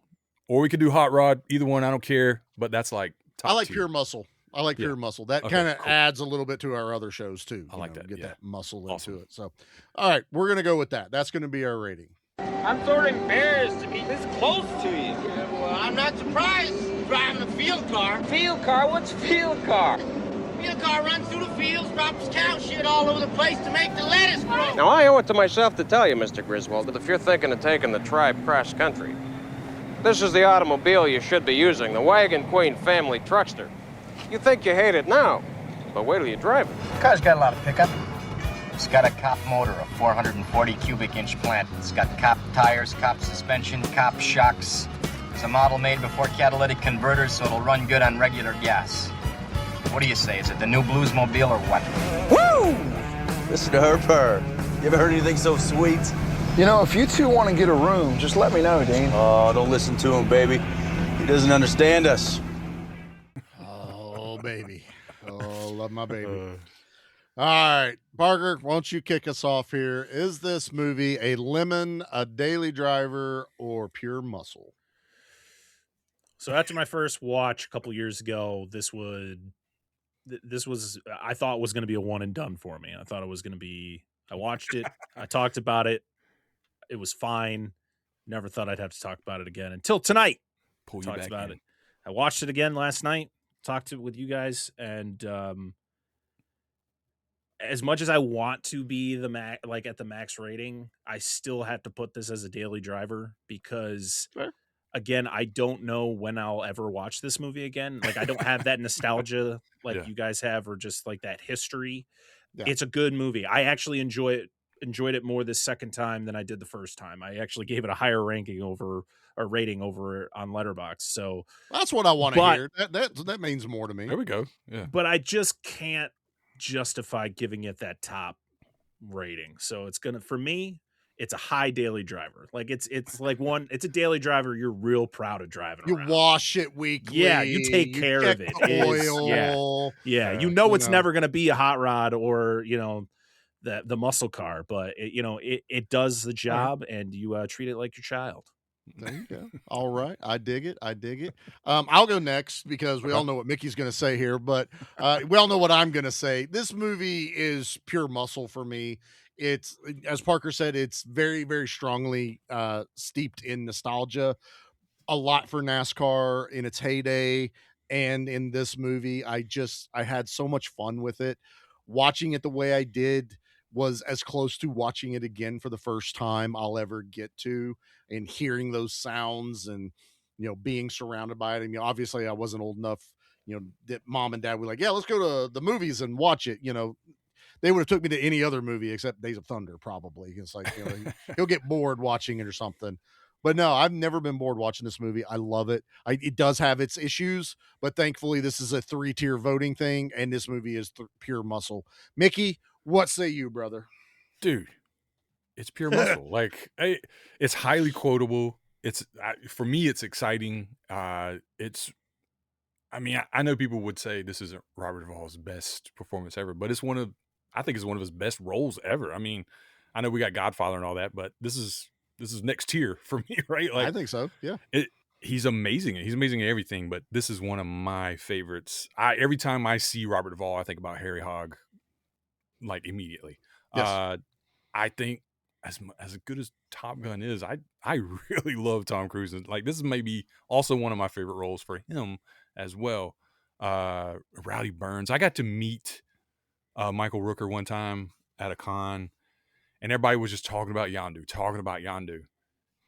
Or we could do hot rod, either one, I don't care, but that's like top I like tier. pure muscle. I like pure muscle. That kind of adds a little bit to our other shows too. I like that. Get that muscle Awesome. into it. So, all right, we're going to go with that. That's going to be our rating. I'm sort of embarrassed to be this close to you. Yeah, well, I'm not surprised driving a field car. Field car? What's field car? Field car runs through the fields, drops cow shit all over the place to make the lettuce grow. Now, I owe it to myself to tell you, Mr. Griswold, that if you're thinking of taking the tribe cross country, this is the automobile you should be using, the Wagon Queen family truckster. You think you hate it now, but wait till you drive it. The car's got a lot of pickup. It's got a cop motor, a 440 cubic inch plant. It's got cop tires, cop suspension, cop shocks. It's a model made before catalytic converters, so it'll run good on regular gas. What do you say? Is it the new Bluesmobile or what? Woo! Listen to her purr. You ever heard anything so sweet? You know, if you two want to get a room, just let me know, Dean. Oh, don't listen to him, baby. He doesn't understand us. Oh, baby. Oh, love my baby. All right, Parker, why don't you kick us off here? Is this movie a lemon, a daily driver, or pure muscle? So after my first watch a couple years ago, this was I thought was going to be a one and done for me. I thought it was going to be. I watched it. I talked about it. It was fine. Never thought I'd have to talk about it again until tonight. Talked about it. I watched it again last night. Talked with you guys, and as much as I want to be at the max rating, I still have to put this as a daily driver because. Sure. Again, I don't know when I'll ever watch this movie again. Like, I don't have that nostalgia like you guys have, or just like that history. Yeah. It's a good movie. I actually enjoyed it more this second time than I did the first time. I actually gave it a higher rating over on Letterboxd. So that's what I want to hear. That means more to me. There we go. Yeah. But I just can't justify giving it that top rating. So for me, it's a high daily driver. Like it's a daily driver you're real proud of driving around. You wash it weekly. Yeah, you take care of it. Oil. Yeah. It's never going to be a hot rod or, the muscle car, but it does the job and you treat it like your child. There you go. All right. I dig it. I'll go next because we all know what Mickey's going to say here, but we all know what I'm going to say. This movie is pure muscle for me. It's, as Parker said, it's very, very strongly steeped in nostalgia. A lot for NASCAR in its heyday, and in this movie, I had so much fun with it. Watching it the way I did was as close to watching it again for the first time I'll ever get to, and hearing those sounds and being surrounded by it. I mean, obviously, I wasn't old enough. That mom and dad were like, "Yeah, let's go to the movies and watch it." They would have took me to any other movie except Days of Thunder, probably. It's like, he'll get bored watching it or something. But no, I've never been bored watching this movie. I love it. It does have its issues, but thankfully this is a 3-tier voting thing, and this movie is pure muscle. Mickey, what say you, brother? Dude, it's pure muscle. It's highly quotable. For me, it's exciting. I know people would say this isn't Robert Duvall's best performance ever, but I think it's one of his best roles ever. I mean, I know we got Godfather and all that, but this is next tier for me, right? I think so. Yeah. he's amazing. He's amazing at everything, but this is one of my favorites. Every time I see Robert Duvall, I think about Harry Hogg, like immediately. Yes. I think as good as Top Gun is, I really love Tom Cruise. And like, this is maybe also one of my favorite roles for him as well. Rowdy Burns. I got to meet Michael Rooker one time at a con, and everybody was just talking about Yondu.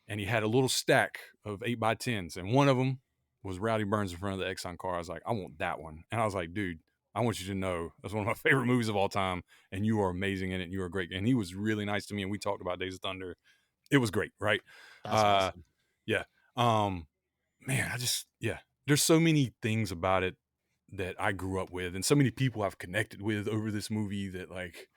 And he had a little stack of 8x10s, and one of them was Rowdy Burns in front of the Exxon car. I was like, I want that one. And I was like, dude, I want you to know that's one of my favorite movies of all time, and you are amazing in it, and you are great. And he was really nice to me, and we talked about Days of Thunder. It was great, right? That's awesome. Yeah. Man, there's so many things about it that I grew up with, and so many people I've connected with over this movie that like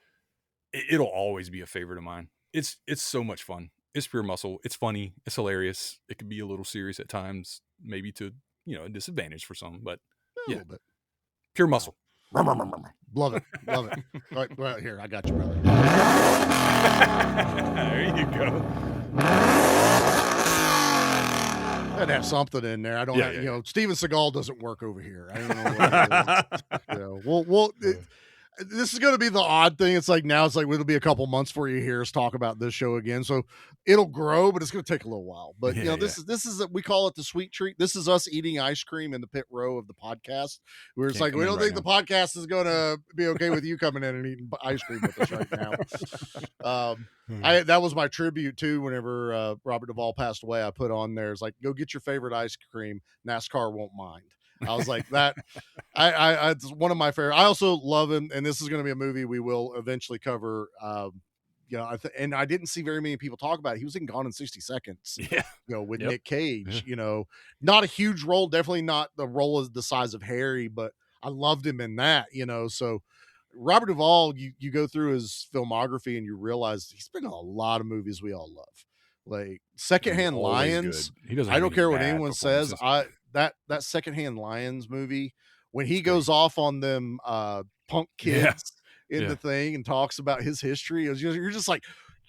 it'll always be a favorite of mine. It's so much fun. It's pure muscle. It's funny. It's hilarious. It can be a little serious at times, maybe to a disadvantage for some, but A little bit. Pure muscle. Love it. Right here, I got you, brother. There you go. I'd have something in there. I don't have, Steven Seagal doesn't work over here. I don't know what it is. This is going to be the odd thing. It's like now it'll be a couple months before you hear us talk about this show again. So it'll grow, but it's going to take a little while. But this is we call it the sweet treat. This is us eating ice cream in the pit row of the podcast, where it's like we don't think the podcast is going to be okay with you coming in and eating ice cream with us right now. That was my tribute too. Whenever Robert Duvall passed away, I put on there, it's like, go get your favorite ice cream. NASCAR won't mind. I was like that. It's one of my favorite. I also love him, and this is going to be a movie we will eventually cover. And I didn't see very many people talk about it. He was in Gone in 60 Seconds. Yeah, with Nick Cage. Yeah. Not a huge role, definitely not the role as the size of Harry, but I loved him in that. So Robert Duvall, you go through his filmography and you realize he's been in a lot of movies we all love, like Secondhand Lions. I don't care what anyone says. That Secondhand Lions movie, when he goes off on them punk kids in the thing and talks about his history, you're just like,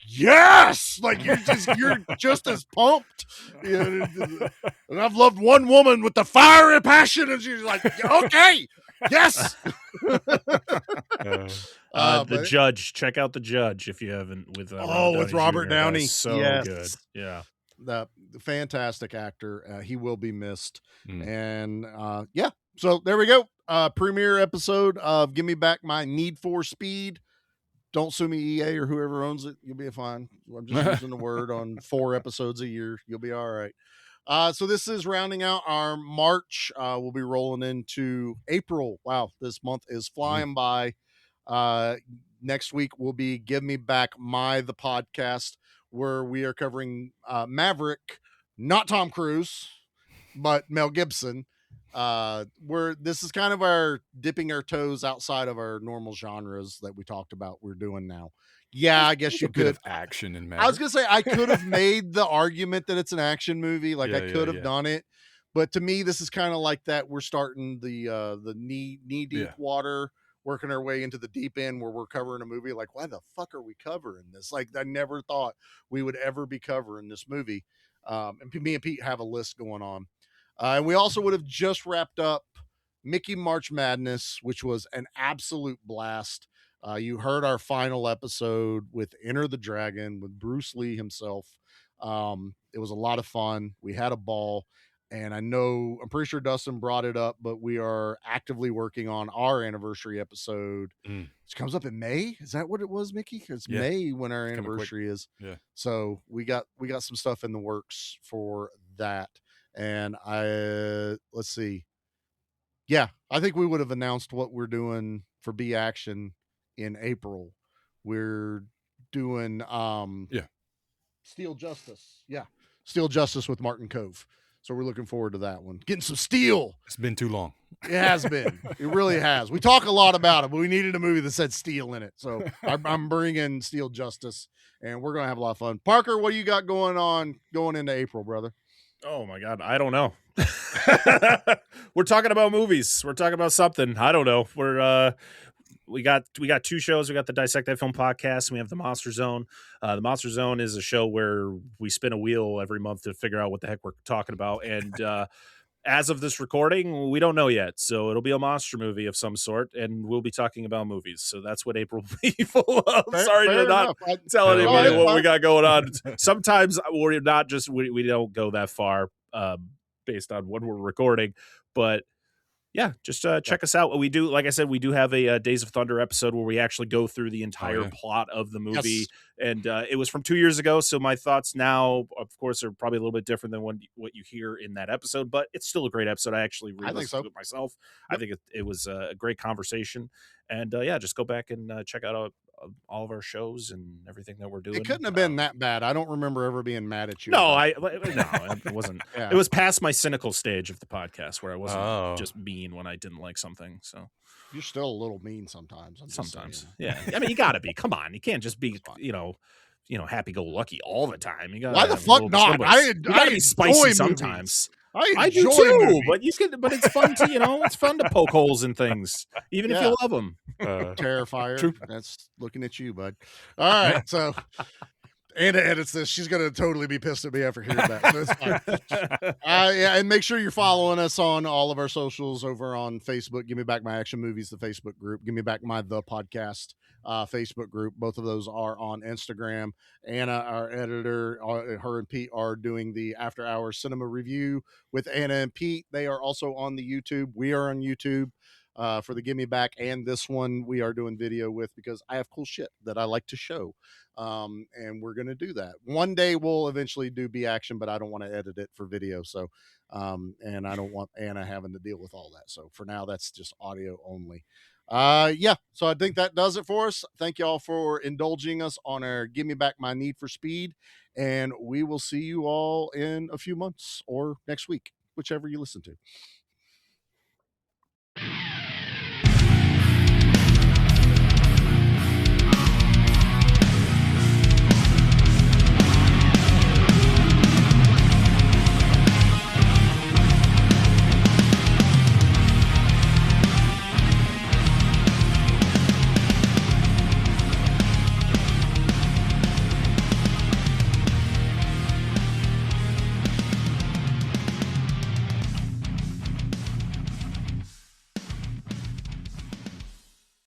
yes, like you're just as pumped. And I've loved one woman with the fire and passion, and she's like, okay, yes. The Judge. Check out The Judge if you haven't, with Robert Downey. So good. Yeah. The fantastic actor. He will be missed. And so there we go. Premiere episode of Give Me Back My Need for Speed. Don't sue me, EA, or whoever owns it. You'll be fine. I'm just using the word on 4 episodes a year. You'll be all right. So this is rounding out our March. We'll be rolling into April. Wow, this month is flying by. Next week will be Give Me Back the podcast, where we are covering Maverick, not Tom Cruise, but Mel Gibson. Where this is kind of our dipping our toes outside of our normal genres that we talked about we're doing now. Yeah, I guess you could have action in Maverick. I was gonna say I could have made the argument that it's an action movie, like I could have done it, but to me this is kind of like that. We're starting the knee deep water, working our way into the deep end where we're covering a movie. Like, why the fuck are we covering this? Like, I never thought we would ever be covering this movie. And me and Pete have a list going on. And we also would have just wrapped up Mickey March Madness, which was an absolute blast. You heard our final episode with Enter the Dragon with Bruce Lee himself. It was a lot of fun. We had a ball. And I'm pretty sure Dustin brought it up, but we are actively working on our anniversary episode, which comes up in May. Is that what it was, Mickey? It's May when our anniversary is. Yeah. So we got some stuff in the works for that. And let's see. Yeah, I think we would have announced what we're doing for B Action in April. We're doing Steel Justice. Yeah. Steel Justice with Martin Cove. So we're looking forward to that one. Getting some steel. It's been too long. It has been. It really has. We talk a lot about it, but we needed a movie that said steel in it. So I'm bringing Steel Justice, and we're going to have a lot of fun. Parker, what do you got going into April, brother? Oh my God, I don't know. We're talking about movies. We're talking about something. I don't know. we got 2 shows. We got the Dissect That Film podcast, and we have the Monster Zone. The Monster Zone is a show where we spin a wheel every month to figure out what the heck we're talking about. And as of this recording, we don't know yet. So it'll be a monster movie of some sort, and we'll be talking about movies. So that's what April will be full of. Sorry to not tell anybody what we got going on. Sometimes we're not just, we don't go that far based on when we're recording, but yeah, just check us out. We do, like I said, we do have a Days of Thunder episode where we actually go through the entire plot of the movie. Yes. And it was from 2 years ago, so my thoughts now, of course, are probably a little bit different than what you hear in that episode, but it's still a great episode. I actually re-listened to it myself. Yep. I think it was a great conversation. And yeah, just go back and check out all of our shows and everything that we're doing. It couldn't have been that bad. I don't remember ever being mad at you. No, it wasn't. Yeah. It was past my cynical stage of the podcast where I wasn't just mean when I didn't like something. So you're still a little mean sometimes. Sometimes, yeah. I mean, you got to be. Come on, you can't just be, happy-go-lucky all the time. You got. Why the fuck not? I be spicy sometimes. I do too, movies. But it's fun to, it's fun to poke holes in things, even if you love them. Terrifier. True. That's looking at you, bud. All right, so Anna edits this. She's gonna totally be pissed at me after hearing that. So it's fine. Yeah, and make sure you're following us on all of our socials over on Facebook. Give Me Back My Action Movies, the Facebook group. Give Me Back My The Podcast Facebook group. Both of those are on Instagram. Anna, our editor, her and Pete are doing the After Hours Cinema Review with Anna and Pete. They are also on the YouTube. We are on YouTube for the Give Me Back, and this one we are doing video with because I have cool shit that I like to show. And we're going to do that. One day we'll eventually do B Action, but I don't want to edit it for video. So, and I don't want Anna having to deal with all that. So for now, that's just audio only. Yeah, so I think that does it for us. Thank you all for indulging us on our Give Me Back My Need for Speed, and we will see you all in a few months or next week, whichever you listen to.